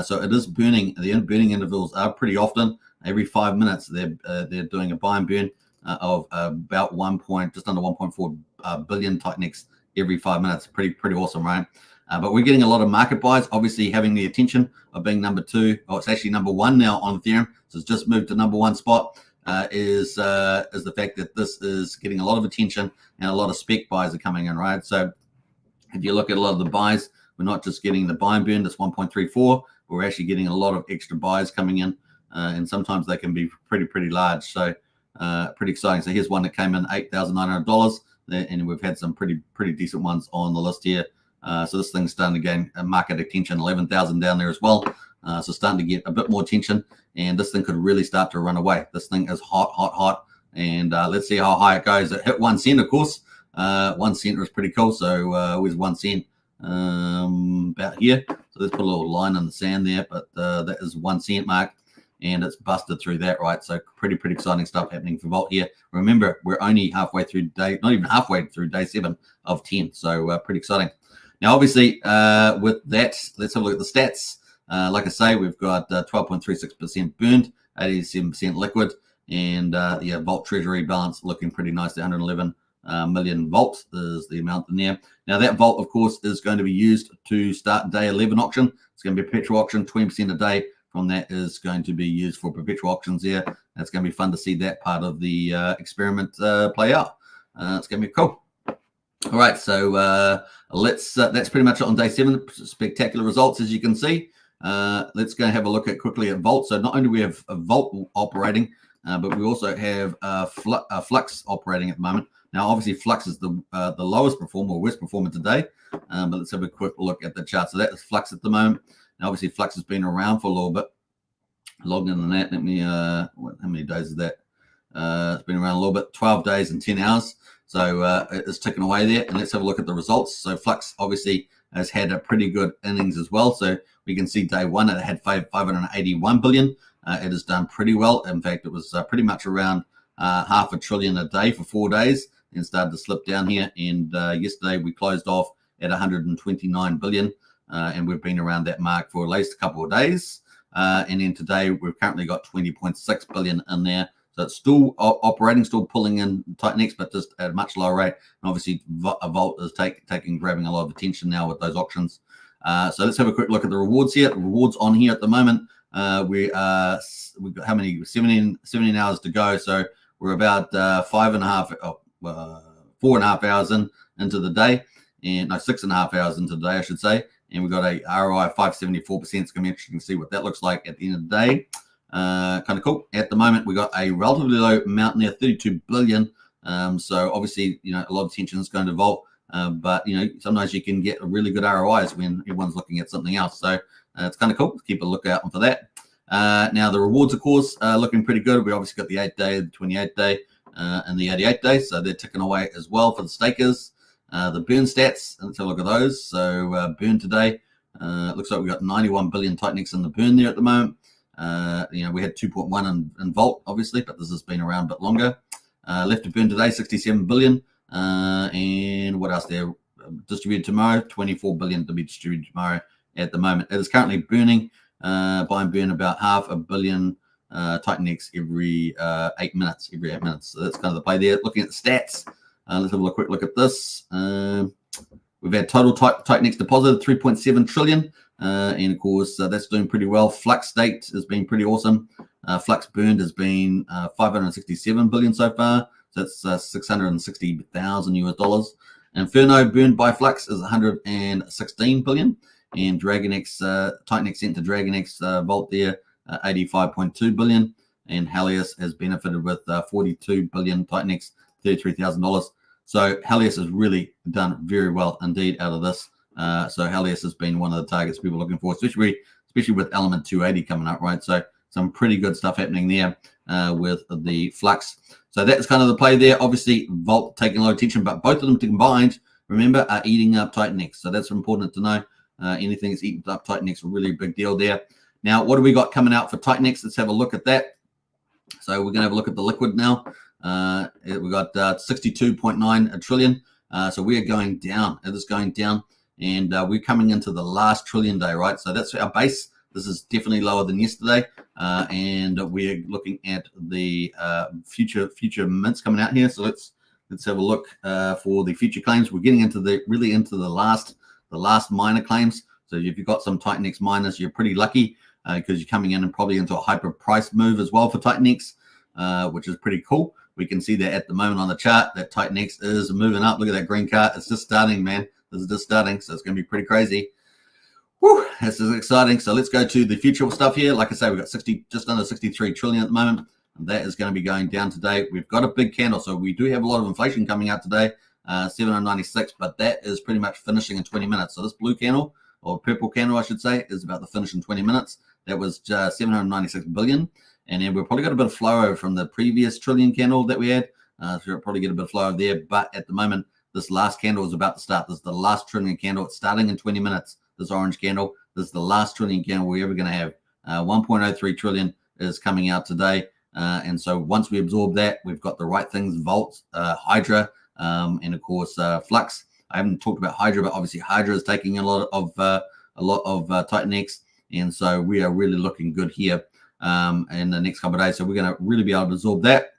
So it is burning. The burning intervals are pretty often. Every 5 minutes, they're doing a buy and burn of about just under 1.4 billion TitanX every 5 minutes. Pretty awesome, right? But we're getting a lot of market buys. Obviously, having the attention of being number 2. Oh, it's actually number 1 now on Ethereum. So it's just moved to number 1 spot. Is the fact that this is getting a lot of attention and a lot of spec buys are coming in, right? So if you look at a lot of the buys, we're not just getting the buy and burn, that's 1.34. We're actually getting a lot of extra buys coming in, and sometimes they can be pretty large. So pretty exciting. So here's one that came in $8,900, and we've had some pretty decent ones on the list here. So this thing's starting to gain market attention, 11,000 down there as well. So starting to get a bit more attention, and this thing could really start to run away. This thing is hot, and let's see how high it goes. It hit 1 cent, of course. 1 cent was pretty cool. So where's 1 cent? About here. So let's put a little line in the sand there, but that is 1 cent mark, and it's busted through that, right? So pretty exciting stuff happening for Vault here. Remember, we're only halfway through not even halfway through day 7 of 10. So pretty exciting. Now, obviously, with that, let's have a look at the stats. Like I say, we've got 12.36% burned, 87% liquid, and the Vault Treasury balance looking pretty nice, 111 million volts is the amount in there. Now that volt, of course, is going to be used to start day 11 auction. It's going to be a perpetual auction, 20% a day from that is going to be used for perpetual auctions there. It's going to be fun to see that part of the experiment play out. It's going to be cool. All right, so that's pretty much it on day 7. Spectacular results, as you can see. Let's go and have a look at quickly at Volt. So not only do we have a Volt operating, but we also have Flux operating at the moment. Now, obviously, Flux is the lowest performer, or worst performer today. But let's have a quick look at the chart. So that is Flux at the moment. Now, obviously, Flux has been around for a little bit. Logged in on that. Let me, how many days is that? It's been around a little bit, 12 days and 10 hours. So it's ticking away there. And let's have a look at the results. So Flux obviously has had a pretty good innings as well. So we can see day 1, it had 581 billion. It has done pretty well. In fact, it was pretty much around $500 billion a day for 4 days. Then started to slip down here. And yesterday we closed off at 129 billion. And we've been around that mark for at least a couple of days. And then today we've currently got 20.6 billion in there. So it's still operating, still pulling in TitanX, but just at a much lower rate. And obviously, Volt is grabbing a lot of attention now with those auctions. So let's have a quick look at the rewards here. The rewards on here at the moment, we've got how many? 17 hours to go. So we're about 4.5 hours into the day, and no, 6.5 hours into the day, I should say. And we've got a ROI of 574%. It's going to be interesting to see what that looks like at the end of the day. Kind of cool. At the moment, we got a relatively low amount there, 32 billion. So obviously, a lot of attention is going to Volt. But sometimes you can get really good ROIs when everyone's looking at something else. So it's kind of cool. Keep a lookout for that. Now the rewards, of course, are looking pretty good. We obviously got the 8-day, the 28-day, and the 88-day. So they're ticking away as well for the stakers. The burn stats, let's have a look at those. So burn today, it looks like we got 91 billion TitanX in the burn there at the moment. We had 2.1 in Volt, obviously, but this has been around a bit longer. Left to burn today, 67 billion. And what else there? Distributed tomorrow, 24 billion to be distributed tomorrow at the moment. It is currently burning, buy and burn about 500 million TitanX every 8 minutes. So that's kind of the play there. Looking at the stats, let's have a quick look at this. We've had total TitanX deposited 3.7 trillion. And of course, that's doing pretty well. Flux staked has been pretty awesome. Flux burned has been 567 billion so far. So that's $660,000 US. Inferno burned by Flux is 116 billion. And DragonX, TitanX sent to DragonX Volt there, 85.2 billion. And Helios has benefited with 42 billion TitanX, $33,000. So Helios has really done very well indeed out of this. So Helios has been one of the targets people are looking for, especially with Element 280 coming up, right? So some pretty good stuff happening there with the Flux. So that's kind of the play there. Obviously, Volt taking a lot of attention, but both of them combined, remember, are eating up TitanX. So that's important to know. Anything that's eating up TitanX, a really big deal there. Now, what do we got coming out for TitanX? Let's have a look at that. So we're going to have a look at the liquid now. We've got 62.9 trillion. So we are going down. It is going down. And we're coming into the last trillion day, right? So that's our base. This is definitely lower than yesterday. And we're looking at the future mints coming out here. So let's have a look for the future claims. We're getting into the last minor claims. So if you've got some TitanX miners, you're pretty lucky because you're coming in and probably into a hyper price move as well for TitanX, which is pretty cool. We can see that at the moment on the chart that TitanX is moving up. Look at that green card. It's just starting, man. This is just starting, so it's going to be pretty crazy. Whew, this is exciting. So let's go to the future stuff here. Like I say, we've got just under 63 trillion at the moment. And that is going to be going down today. We've got a big candle, so we do have a lot of inflation coming out today, 796, but that is pretty much finishing in 20 minutes. So this blue candle, or purple candle, I should say, is about to finish in 20 minutes. That was 796 billion. And then we've probably got a bit of flow over from the previous trillion candle that we had. So we'll probably get a bit of flow over there. But at the moment, this last candle is about to start. This is the last trillion candle. It's starting in 20 minutes, this orange candle. This is the last trillion candle we're ever going to have. 1.03 trillion is coming out today. And so once we absorb that, we've got the right things, Volt, Hydra, and of course, Flux. I haven't talked about Hydra, but obviously Hydra is taking a lot of TitanX. And so we are really looking good here in the next couple of days. So we're going to really be able to absorb that.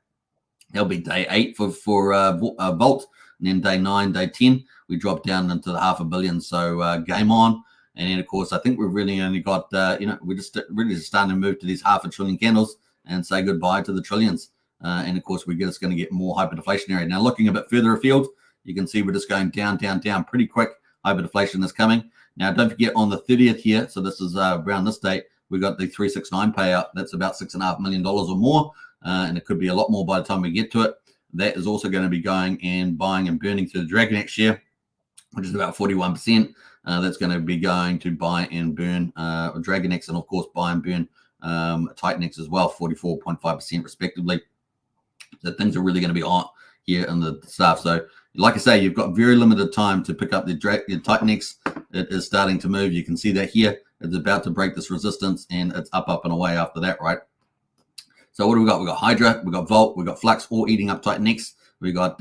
That'll be day 8 for Volt, and then day 9, day 10, we drop down into the $500 million. So game on. And then, of course, I think we've really only got, we're just really starting to move to these $500 billion candles and say goodbye to the trillions. And, of course, we're just going to get more hyperdeflationary. Now, looking a bit further afield, you can see we're just going down, down, down pretty quick. Hyperdeflation is coming. Now, don't forget on the 30th here, so this is around this date, we got the 369 payout. That's about $6.5 million or more. And it could be a lot more by the time we get to it. That is also going to be going and buying and burning through the DragonX share, which is about 41%. That's going to be going to buy and burn DragonX, and of course buy and burn TitanX as well, 44.5% respectively. So things are really going to be hot here in the stuff. So like I say, you've got very limited time to pick up the TitanX. It is starting to move. You can see that here. It's about to break this resistance, and it's up, up, and away after that, right? So what do we got? We got Hydra, we got Volt, we got Flux, all eating up TitanX. We got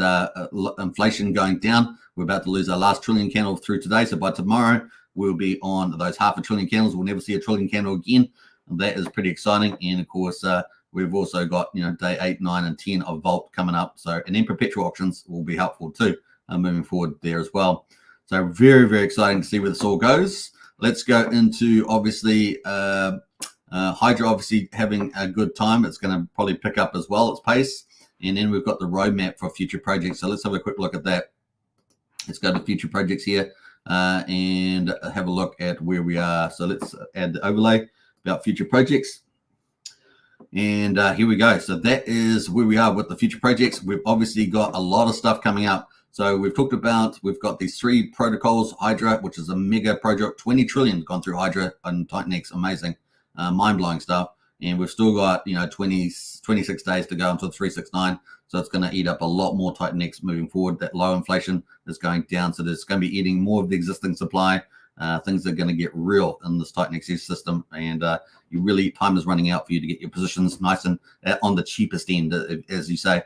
inflation going down. We're about to lose our last trillion candle through today. So by tomorrow, we'll be on those $500 billion candles. We'll never see a trillion candle again. And that is pretty exciting. And of course, we've also got day 8, 9, and 10 of Volt coming up. So and then perpetual auctions will be helpful too, moving forward there as well. So very, very exciting to see where this all goes. Let's go into obviously Hydra obviously having a good time. It's going to probably pick up as well its pace. And then we've got the roadmap for future projects. So let's have a quick look at that. Let's go to future projects here and have a look at where we are. So let's add the overlay about future projects. And here we go. So that is where we are with the future projects. We've obviously got a lot of stuff coming up. So we've talked about, we've got these 3 protocols, Hydra, which is a mega project, 20 trillion gone through Hydra and TitanX, amazing, mind-blowing stuff. And we've still got, 26 days to go until 369. So it's going to eat up a lot more TitanX moving forward. That low inflation is going down. So there's going to be eating more of the existing supply. Things are going to get real in this TitanX system. And you really, time is running out for you to get your positions nice and on the cheapest end, as you say,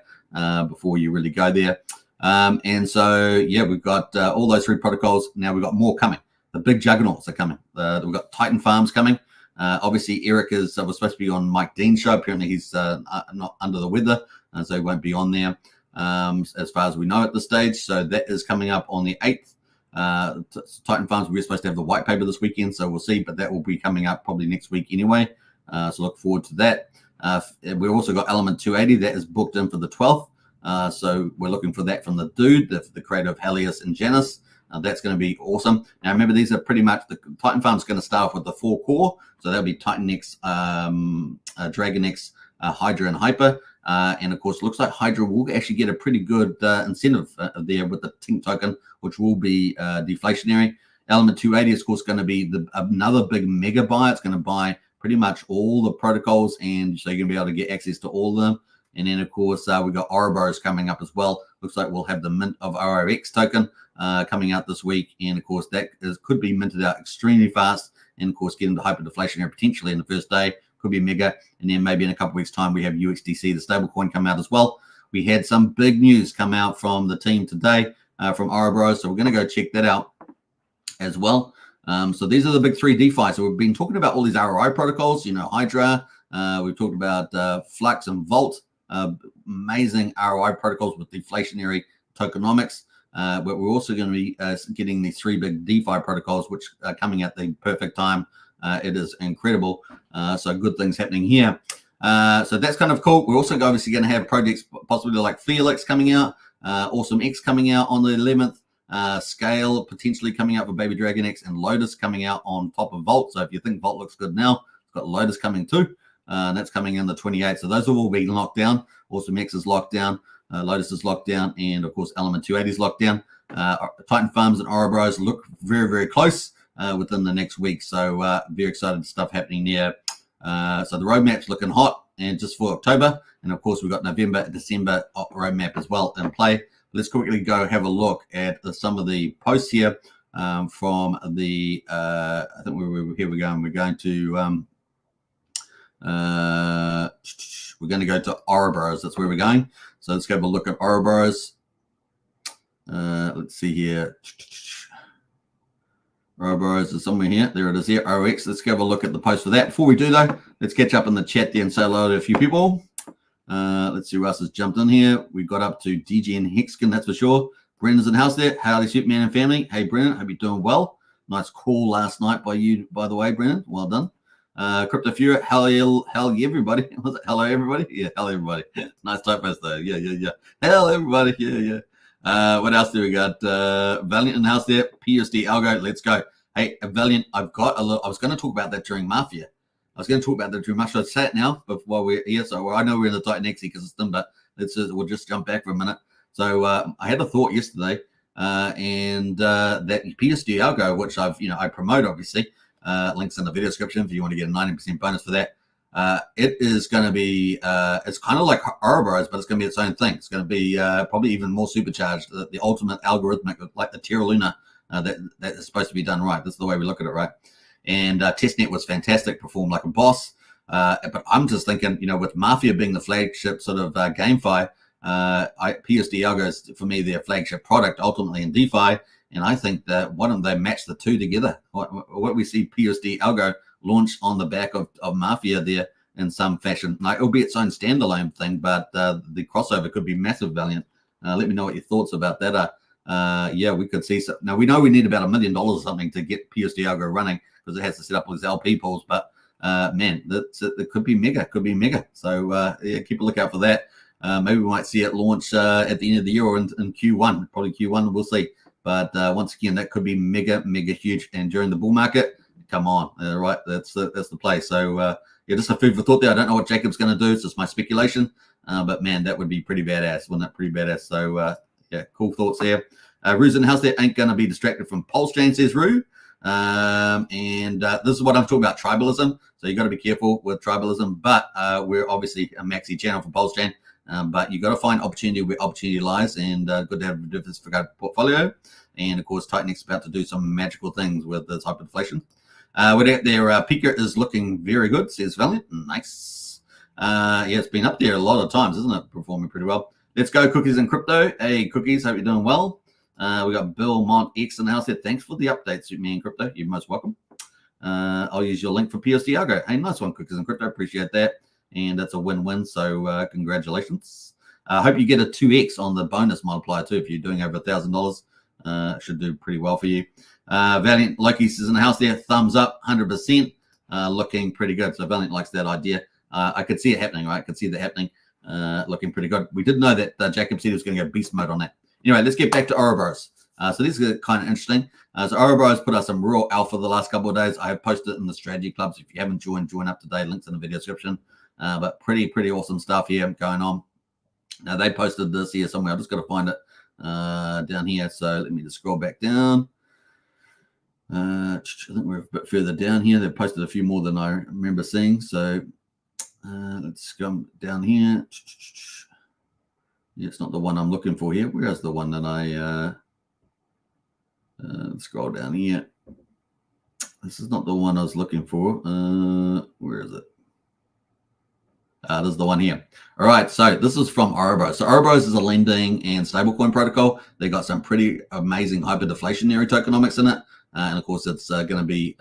before you really go there. And so, yeah, we've got all those 3 protocols. Now we've got more coming. The big juggernauts are coming. We've got Titan Farms coming. Obviously, Eric was supposed to be on Mike Dean's show. Apparently, he's not under the weather, so he won't be on there as far as we know at this stage. So that is coming up on the 8th. Titan Farms, we were supposed to have the white paper this weekend, so we'll see, but that will be coming up probably next week anyway. So look forward to that. We've also got Element 280 that is booked in for the 12th. So we're looking for that from the dude, the creator of Helios and Janus. That's going to be awesome. Now, remember, these are pretty much the Titan Farm's going to start off with the 4 core. So that'll be TitanX, DragonX, Hydra, and Hyper. And of course, looks like Hydra will actually get a pretty good incentive there with the Tink token, which will be deflationary. Element 280 is, of course, going to be another big mega buy. It's going to buy pretty much all the protocols, and so you're going to be able to get access to all of them. And then, of course, we've got Arars coming up as well. Looks like we'll have the mint of RRX token coming out this week. And, of course, that could be minted out extremely fast. And, of course, get into hyperdeflationary potentially in the first day. Could be mega. And then maybe in a couple of weeks' time, we have UXDC, the stablecoin, come out as well. We had some big news come out from the team today from Arars. So we're going to go check that out as well. So these are the big 3 DeFi. So we've been talking about all these ROI protocols, Hydra. We've talked about Flux and Volt. Amazing ROI protocols with deflationary tokenomics. But we're also going to be getting these 3 big DeFi protocols, which are coming at the perfect time. It is incredible. So good things happening here. So that's kind of cool. We're also obviously going to have projects possibly like Felix coming out, Awesome X coming out on the 11th, Scale potentially coming out for Baby Dragon X, and Lotus coming out on top of Volt. So if you think Volt looks good now, it's got Lotus coming too. That's coming in the 28th. So those will all be locked down. Awesome X is locked down. Lotus is locked down. And, of course, Element 280 is locked down. Titan Farms and Arabros look very, very close within the next week. So very excited stuff happening there. So the roadmap's looking hot and just for October. And, of course, we've got November, December roadmap as well in play. Let's quickly go have a look at some of the posts here from the I think here we go. And we're going to go to Arabros. That's where we're going. So let's go have a look at Arabros. Let's see here. Arabros is somewhere here. There it is here. ROX. Let's go have a look at the post for that. Before we do, though, let's catch up in the chat there and say hello to a few people. Let's see who else has jumped in here. We got up to DG and Hexkin, that's for sure. Brendan's in the house there. Howdy, Superman and family. Hey, Brendan, hope you're doing well. Nice call last night by you, by the way, Brendan. Well done. Crypto Fury, hell yeah, everybody. Was it hello, everybody? Yeah, hello, everybody. Nice typos, though. Yeah. Hello, everybody. Yeah. What else do we got? Valiant in the house there. PUSD Algo, let's go. Hey, Valiant, I've got a little, I was going to talk about that during MAFIA. Should I say it now while we're here? So I know we're in the TitanX ecosystem, but we'll just jump back for a minute. So I had a thought yesterday, and that PUSD Algo, which I promote, obviously, links in the video description if you want to get a 90% bonus for that. It is going to be, it's kind of like Arars, but it's going to be its own thing. It's going to be probably even more supercharged, the ultimate algorithmic, like the Terra Luna, that is supposed to be done right. That's the way we look at it, right? And testnet was fantastic, performed like a boss. But I'm just thinking, with MAFIA being the flagship sort of GameFi, PUSD Algo is, for me, their flagship product ultimately in DeFi. And I think that they match the two together. What we see PUSD Algo launch on the back of MAFIA there in some fashion. Like, it'll be its own standalone thing, but the crossover could be massive, Valiant. Let me know what your thoughts about that are. Yeah, we could see some. Now, we know we need about $1 million or something to get PUSD Algo running, because it has to set up all these LP pools. But man, it could be mega. So yeah, keep a lookout for that. Maybe we might see it launch at the end of the year or in Q1, probably Q1. We'll see. But once again, that could be mega huge. And during the bull market, come on, right? That's the play. So yeah, just a food for thought there. I don't know what Jacob's going to do. It's just my speculation. But man, that would be pretty badass, wouldn't it? Pretty badass. So yeah, cool thoughts there. Rue's in the house there. Ain't going to be distracted from Pulsechain, says Rue. And this is what I'm talking about, tribalism. So you got to be careful with tribalism. But we're obviously a maxi channel for Pulsechain. But you got to find opportunity where opportunity lies, and good to have a diversified portfolio. And of course, TitanX is about to do some magical things with this hyperinflation. With that, their Pika is looking very good, says Valiant. Nice. Yeah, it's been up there a lot of times, isn't it? Performing pretty well. Let's go, Cookies and Crypto. Hey, Cookies, hope you're doing well. We got Bill Mont X in the house there. Thanks for the update, Superman Crypto. You're most welcome. I'll use your link for PUSD Algo. Hey, nice one, Cookies and Crypto. Appreciate that. And that's a win-win, so congratulations. I hope you get a 2x on the bonus multiplier too. If you're doing over $1,000, should do pretty well for you. Valiant Loki's is in the house there. Thumbs up, 100%. Looking pretty good. So Valiant likes that idea. I could see it happening, right? I could see that happening. Looking pretty good. We did know that Jacob said he was going to go beast mode on that. Anyway, let's get back to Arars. So this is kind of interesting. So Arars put out some real alpha the last couple of days. I have posted it in the strategy clubs. If you haven't joined, join up today. Links in the video description. But pretty awesome stuff here going on. Now they posted this here somewhere. I've just got to find it down here. So let me just scroll back down. I think we're a bit further down here. They've posted a few more than I remember seeing. So let's come down here. Yeah, it's not the one I'm looking for here. Where's the one that I scroll down here? This is not the one I was looking for. Where is it? This is the one here. All right, so this is from Arars. So Arars is a lending and stablecoin protocol. They got some pretty amazing hyperdeflationary tokenomics in it. And of course, it's going to be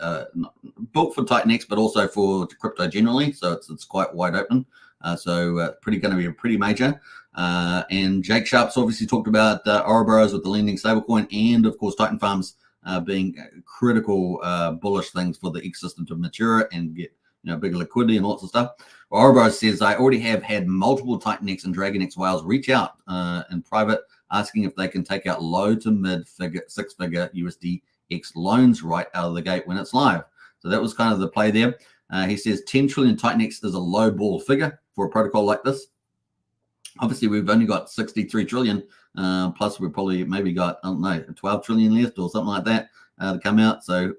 built for TitanX, but also for crypto generally. So it's quite wide open. So going to be a pretty major. And Jake Sharp's obviously talked about Arars with the lending stablecoin, and of course Titan Farms being critical bullish things for the ecosystem to mature and get bigger liquidity and lots of stuff. Arars says, I already have had multiple TitanX and DragonX whales reach out in private asking if they can take out low to mid six-figure USDX loans right out of the gate when it's live. So that was kind of the play there. He says 10 trillion TitanX is a low ball figure for a protocol like this. Obviously, we've only got 63 trillion, plus we've probably maybe got, I don't know, 12 trillion left or something like that to come out. So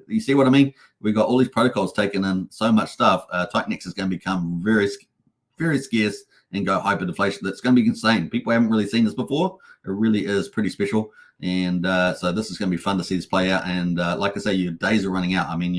you see what I mean? We've got all these protocols taking in so much stuff. TitanX is going to become very scarce and go hyperdeflation. That's going to be insane. People haven't really seen this before. It really is pretty special. And so this is going to be fun to see this play out. And like I say, your days are running out. I mean,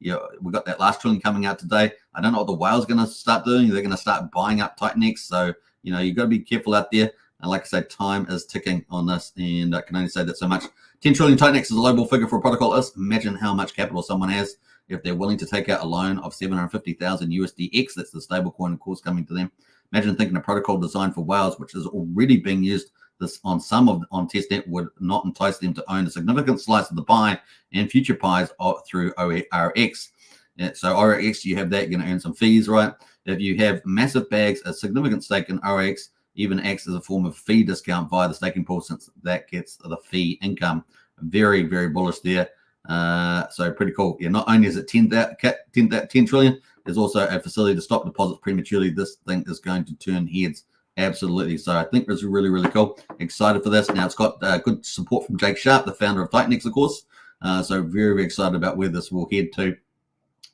we've got that last trillion coming out today. I don't know what the whale's going to start doing. They're going to start buying up TitanX. So, you've got to be careful out there. And like I said, time is ticking on this. And I can only say that so much. 10 trillion TitanX is a low ball figure for a protocol. Imagine how much capital someone has. if they're willing to take out a loan of 750,000 USDX. That's the stable coin, of course, coming to them. Imagine thinking a protocol designed for whales, which is already being used on testnet, would not entice them to own a significant slice of the pie and future pies through ORX. So ORX, you have that, you're going to earn some fees, right? If you have massive bags, a significant stake in ORX even acts as a form of fee discount via the staking pool, since that gets the fee income. Very, very bullish there. So pretty cool. Yeah, not only is it 10 trillion, there's also a facility to stop deposits prematurely. This thing is going to turn heads. Absolutely. So I think it's really, really cool. Excited for this. Now, it's got good support from Jake Sharp, the founder of TitanX, of course. So very, very excited about where this will head to.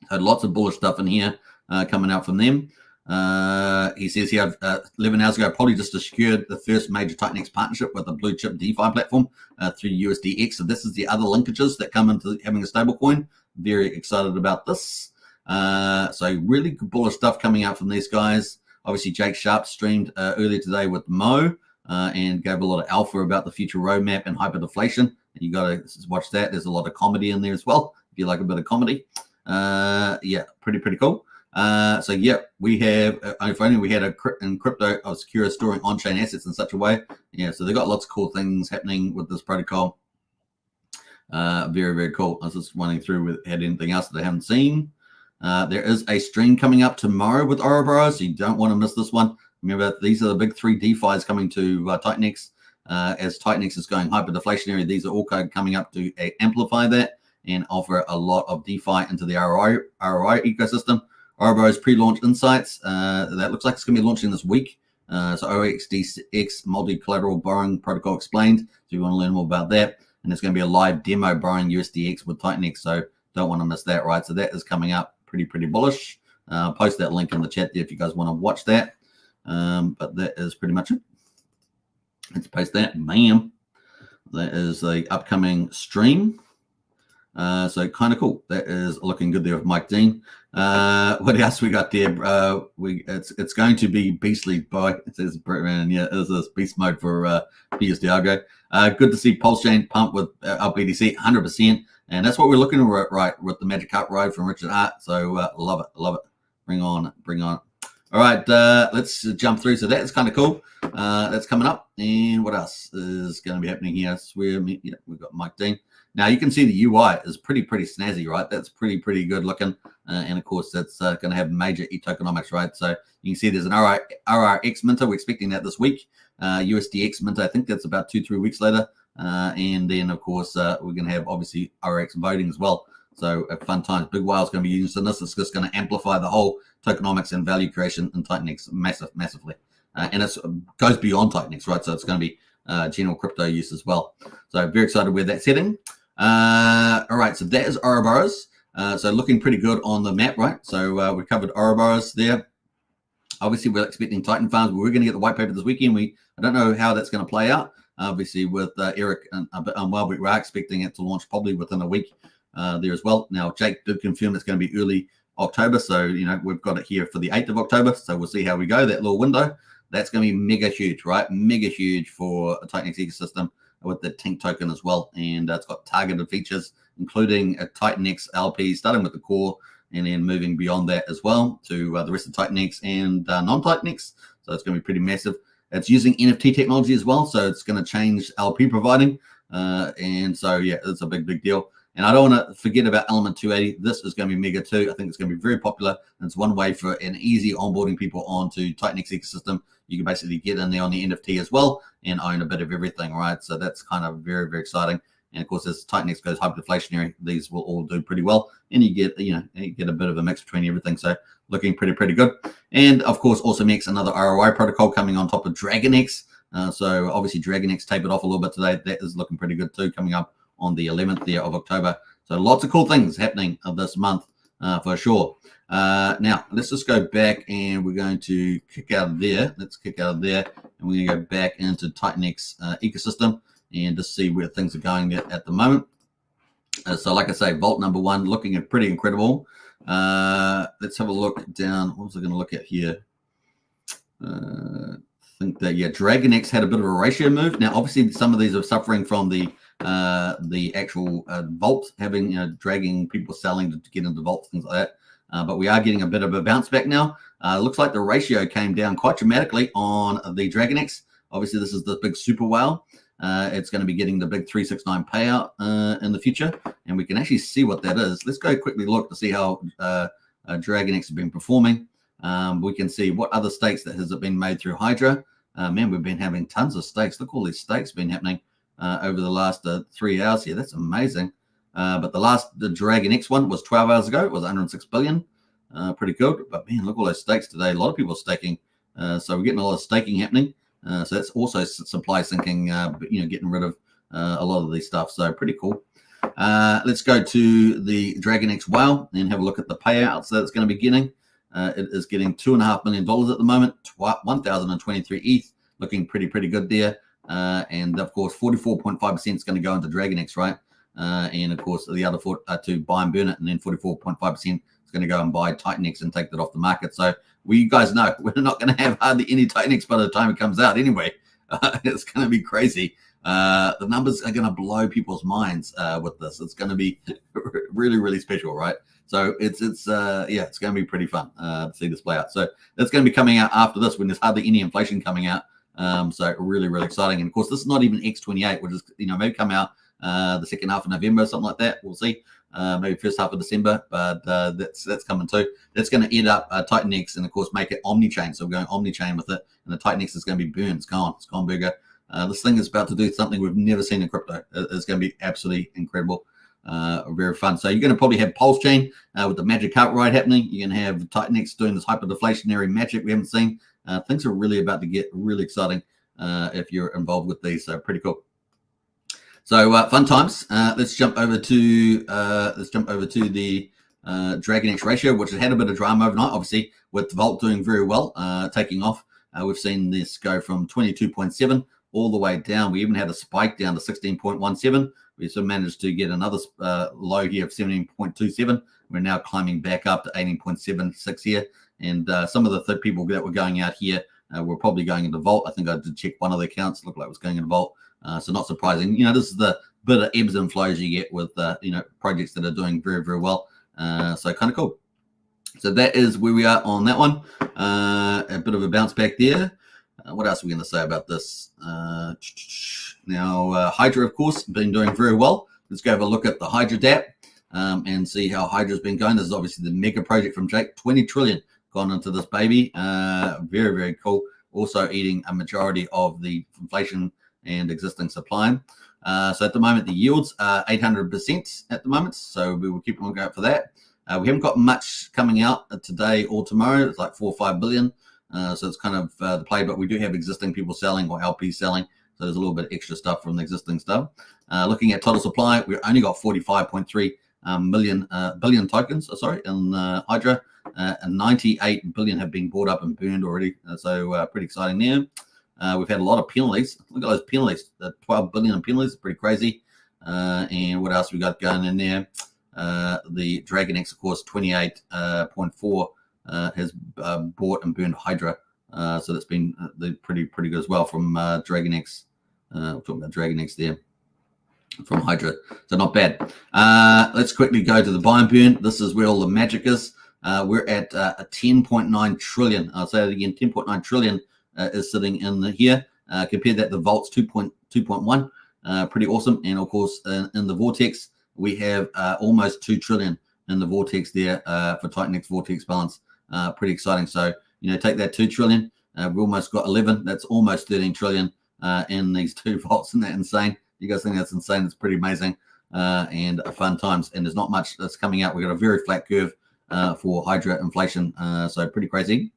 So lots of bullish stuff in here coming out from them. He says here 11 hours ago, probably just secured the first major TitanX partnership with a blue chip DeFi platform through USDX. So this is the other linkages that come into having a stable coin. Very excited about this. So really good bullish stuff coming out from these guys. Obviously, Jake Sharp streamed earlier today with Mo and gave a lot of alpha about the future roadmap and hyperdeflation. You got to watch that. There's a lot of comedy in there as well, if you like a bit of comedy. Yeah, pretty cool. So yeah, we have, if only we had in crypto of secure storing on-chain assets in such a way. Yeah, so they've got lots of cool things happening with this protocol. Very, very cool. I was just running through with had anything else that I haven't seen. There is a stream coming up tomorrow with Arars, so you don't want to miss this one. Remember, these are the big 3 DeFis coming to TitanX. As TitanX is going hyper-deflationary, these are all coming up to amplify that and offer a lot of DeFi into the ROI ecosystem. Arars pre-launch insights. That looks like it's going to be launching this week. So OXDX multi-collateral borrowing protocol explained. So you want to learn more about that. And there's going to be a live demo borrowing USDX with TitanX. So don't want to miss that, right? So that is coming up pretty bullish. Post that link in the chat there if you guys want to watch that. But that is pretty much it. Let's post that. Bam. That is the upcoming stream. So kind of cool. That is looking good there with Mike Dean. What else we got there? It's going to be beastly by it says Brittman. Yeah, it is beast mode for PUSD Algo. Good to see Pulsechain pump with LPDC 100%, and that's what we're looking at right with the Magic Carp ride from Richard Hart. So love it. Bring on. All right, let's jump through. So that's kind of cool. That's coming up, and what else is going to be happening here? I swear, yeah, we've got Mike Dean. Now you can see the UI is pretty snazzy, right? That's pretty good looking, and of course that's going to have major e-tokenomics, right? So you can see there's an RRX minter. We're expecting that this week. USDX minter, I think that's about 2-3 weeks later, and then of course we're going to have obviously RX voting as well. So fun times. Big whale's going to be used in this. It's just going to amplify the whole tokenomics and value creation in TitanX massively, and it goes beyond TitanX, right? So it's going to be general crypto use as well. So very excited where that's heading. All right, so that is Arars. So looking pretty good on the map, right? So we covered Arars there. Obviously, we're expecting Titan Farms. We're going to get the white paper this weekend. I don't know how that's going to play out. Obviously, with Eric a bit unwell, but we're expecting it to launch probably within a week there as well. Now, Jake did confirm it's going to be early October, so we've got it here for the 8th of October. So we'll see how we go. That little window, that's going to be mega huge, right? Mega huge for a TitanX ecosystem with the Tink token as well, and it's got targeted features, including a TitanX LP, starting with the core, and then moving beyond that as well to the rest of TitanX and non-TitanX. So it's going to be pretty massive. It's using NFT technology as well, so it's going to change LP providing, and so yeah, it's a big deal. And I don't want to forget about Element 280. This is going to be mega too. I think it's going to be very popular. And it's one way for an easy onboarding people onto TitanX ecosystem. You can basically get in there on the NFT as well and own a bit of everything, right? So that's kind of very exciting. And of course, as TitanX goes hyperdeflationary, these will all do pretty well. And you get a bit of a mix between everything. So looking pretty good. And of course, also makes another ROI protocol coming on top of DragonX. So obviously DragonX tapered off a little bit today. That is looking pretty good too, coming up on the 11th there of October. So lots of cool things happening this month for sure. Now, let's just go back and we're going to kick out of there. Let's kick out of there and we're going to go back into TitanX ecosystem and just see where things are going at the moment. So like I say, Vault number 1 looking at pretty incredible. Let's have a look down. What was I going to look at here? I think that, yeah, DragonX had a bit of a ratio move. Now, obviously, some of these are suffering from the the actual vault having, dragging people selling to get into vaults, things like that. But we are getting a bit of a bounce back now. Looks like the ratio came down quite dramatically on the DragonX. Obviously, this is the big super whale. It's going to be getting the big 369 payout in the future, and we can actually see what that is. Let's go quickly look to see how DragonX has been performing. We can see what other stakes that has been made through Hydra. Man, we've been having tons of stakes. Look, all these stakes been happening over the last 3 hours here. That's amazing. But the DragonX one was 12 hours ago. It was 106 billion. Pretty good. But man, look at all those stakes today. A lot of people staking. So we're getting a lot of staking happening. So that's also supply sinking, getting rid of a lot of these stuff. So pretty cool. Let's go to the DragonX whale and have a look at the payouts that it's going to be getting. It is getting $2.5 million at the moment, 1,023 ETH, looking pretty good there. And of course, 44.5% is going to go into DragonX, right? And of course, the other to buy and burn it, and then 44.5% is going to go and buy TitanX and take that off the market. So you guys know we're not going to have hardly any TitanX by the time it comes out anyway. It's going to be crazy. The numbers are going to blow people's minds with this. It's going to be really special, right? So it's going to be pretty fun to see this play out. So that's going to be coming out after this when there's hardly any inflation coming out. So really exciting. And of course, this is not even X28, which is maybe come out the second half of November or something like that. We'll see. Maybe first half of December, but that's coming too. That's going to end up TitanX and of course make it omni-chain. So we're going omni-chain with it, and the TitanX is going to be burned. It's gone burger. This thing is about to do something we've never seen in crypto. It's going to be absolutely incredible. Very fun. So you're going to probably have Pulsechain with the magic cart ride happening. You're going to have TitanX doing this hyper-deflationary magic we haven't seen. Things are really about to get really exciting if you're involved with these. So pretty cool. So fun times. Let's jump over to the DragonX ratio, which has had a bit of drama overnight. Obviously, with Vault doing very well, taking off. We've seen this go from 22.7 all the way down. We even had a spike down to 16.17. We still managed to get another low here of 17.27. We're now climbing back up to 18.76 here. And some of the people that were going out here were probably going into Vault. I think I did check one of the accounts. It looked like it was going into Vault. So not surprising. This is the bit of ebbs and flows you get with, projects that are doing very well. So kind of cool. So that is where we are on that one. A bit of a bounce back there. What else are we going to say about this? Now, Hydra, of course, been doing very well. Let's go have a look at the Hydra DApp and see how Hydra's been going. This is obviously the mega project from Jake. 20 trillion gone into this baby. Very cool. Also eating a majority of the inflation and existing supply. So at the moment, the yields are 800% at the moment. So we will keep on going for that. We haven't got much coming out today or tomorrow. It's like 4 or 5 billion. So it's kind of the play, but we do have existing people selling or LP selling. So there's a little bit extra stuff from the existing stuff. Looking at total supply, we've only got 45.3 billion tokens, in Hydra. And 98 billion have been bought up and burned already. So pretty exciting there. We've had a lot of penalties. Look at those penalties. 12 billion in penalties, pretty crazy. And what else we got going in there? The DragonX, of course, 28.4 has bought and burned Hydra. So that's been pretty good as well from DragonX. We're talking about DragonX there from Hydra. So not bad. Let's quickly go to the buy and burn. This is where all the magic is. We're at a 10.9 trillion. I'll say it again, 10.9 trillion is sitting in here. Compare that to Vault's 2.1. Pretty awesome. And of course, in the Vortex, we have almost 2 trillion in the Vortex there for TitanX Vortex balance. Pretty exciting. So, take that 2 trillion. We almost got 11. That's almost 13 trillion in these two vaults. Isn't that insane? You guys think that's insane? It's pretty amazing and fun times. And there's not much that's coming out. We've got a very flat curve for Hydra inflation. So pretty crazy.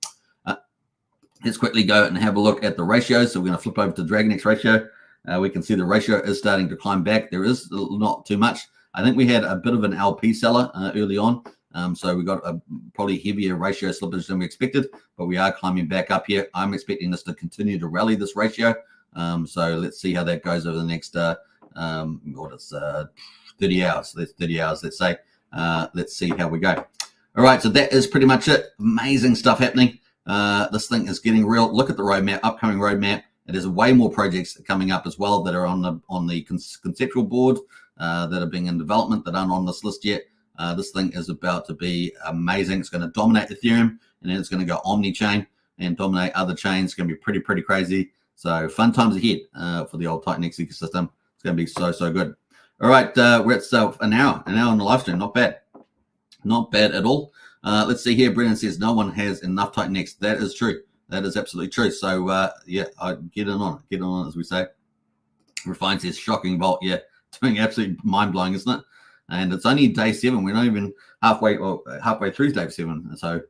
Let's quickly go and have a look at the ratios. So we're going to flip over to DragonX ratio. We can see the ratio is starting to climb back. There is not too much. I think we had a bit of an LP seller early on. So we got a probably heavier ratio slippage than we expected, but we are climbing back up here. I'm expecting this to continue to rally this ratio. So let's see how that goes over the next 30 hours. That's 30 hours, let's say. Let's see how we go. All right, so that is pretty much it. Amazing stuff happening. This thing is getting real. Look at the roadmap, upcoming roadmap, And there's way more projects coming up as well that are on the conceptual board that are being in development that aren't on this list yet. This thing is about to be amazing. It's going to dominate Ethereum, and then it's going to go omni-chain and dominate other chains. It's going to be pretty crazy. So fun times ahead for the old TitanX ecosystem. It's going to be so good. All right, we're at an hour on the live stream. Not bad at all. Let's see here. Brennan says no one has enough TitanX. That is true. That is absolutely true. So yeah, I get in on it, as we say. Refine says shocking vault. Yeah, doing absolutely mind blowing, isn't it? And it's only day 7. We're not even halfway through day 7. So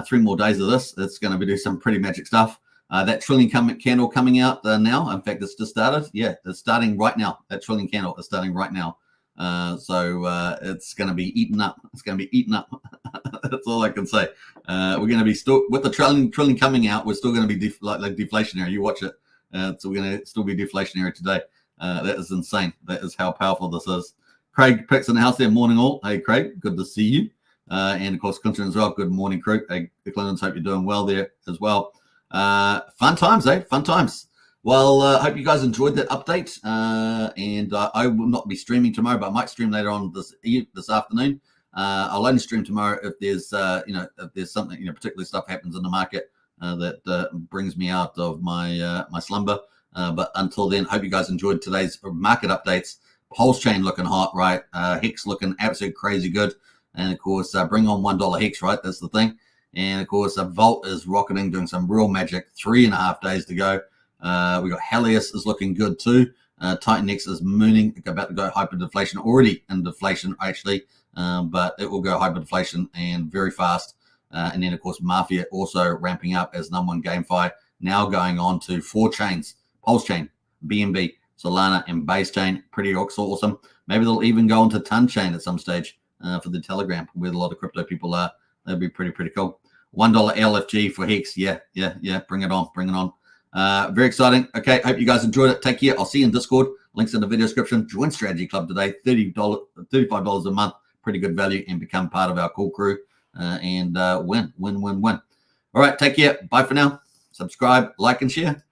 3 more days of this. It's going to be doing some pretty magic stuff. That trillion candle coming out now. In fact, it's just started. Yeah, it's starting right now. That trillion candle is starting right now. So it's going to be eaten up. It's going to be eaten up. That's all I can say. We're going to be still with the trillion coming out. We're still going to be like deflationary. You watch it. So we're going to still be deflationary today. That is insane. That is how powerful this is. Craig Picks in the house there. Morning all. Hey Craig, good to see you. And of course Clinton as well. Good morning, Craig. Hey, the Clintons, hope you're doing well there as well. Fun times, eh? Fun times. Well, hope you guys enjoyed that update. And I will not be streaming tomorrow, but I might stream later on this afternoon. I'll only stream tomorrow if there's if there's something, particularly stuff happens in the market that brings me out of my my slumber. But until then, hope you guys enjoyed today's market updates. Pulsechain looking hot, right? Hex looking absolutely crazy good. And of course, bring on $1 Hex, right? That's the thing. And of course, Vault is rocketing, doing some real magic. 3.5 days to go. We got Helios is looking good too. TitanX is mooning, about to go hyperdeflation, already in deflation actually, but it will go hyperdeflation and very fast. And then of course, MAFIA also ramping up as #1 GameFi, now going on to 4 chains: Pulsechain, BNB, Solana, and Base Chain. Pretty awesome. Maybe they'll even go into Ton Chain at some stage for the Telegram, where a lot of crypto people are. That'd be pretty cool. $1 LFG for Hex. Yeah. Bring it on. Very exciting. Okay, hope you guys enjoyed it. Take care. I'll see you in Discord. Links in the video description. Join Strategy Club today. $35 a month. Pretty good value, and become part of our cool crew and win. All right, take care. Bye for now. Subscribe, like, and share.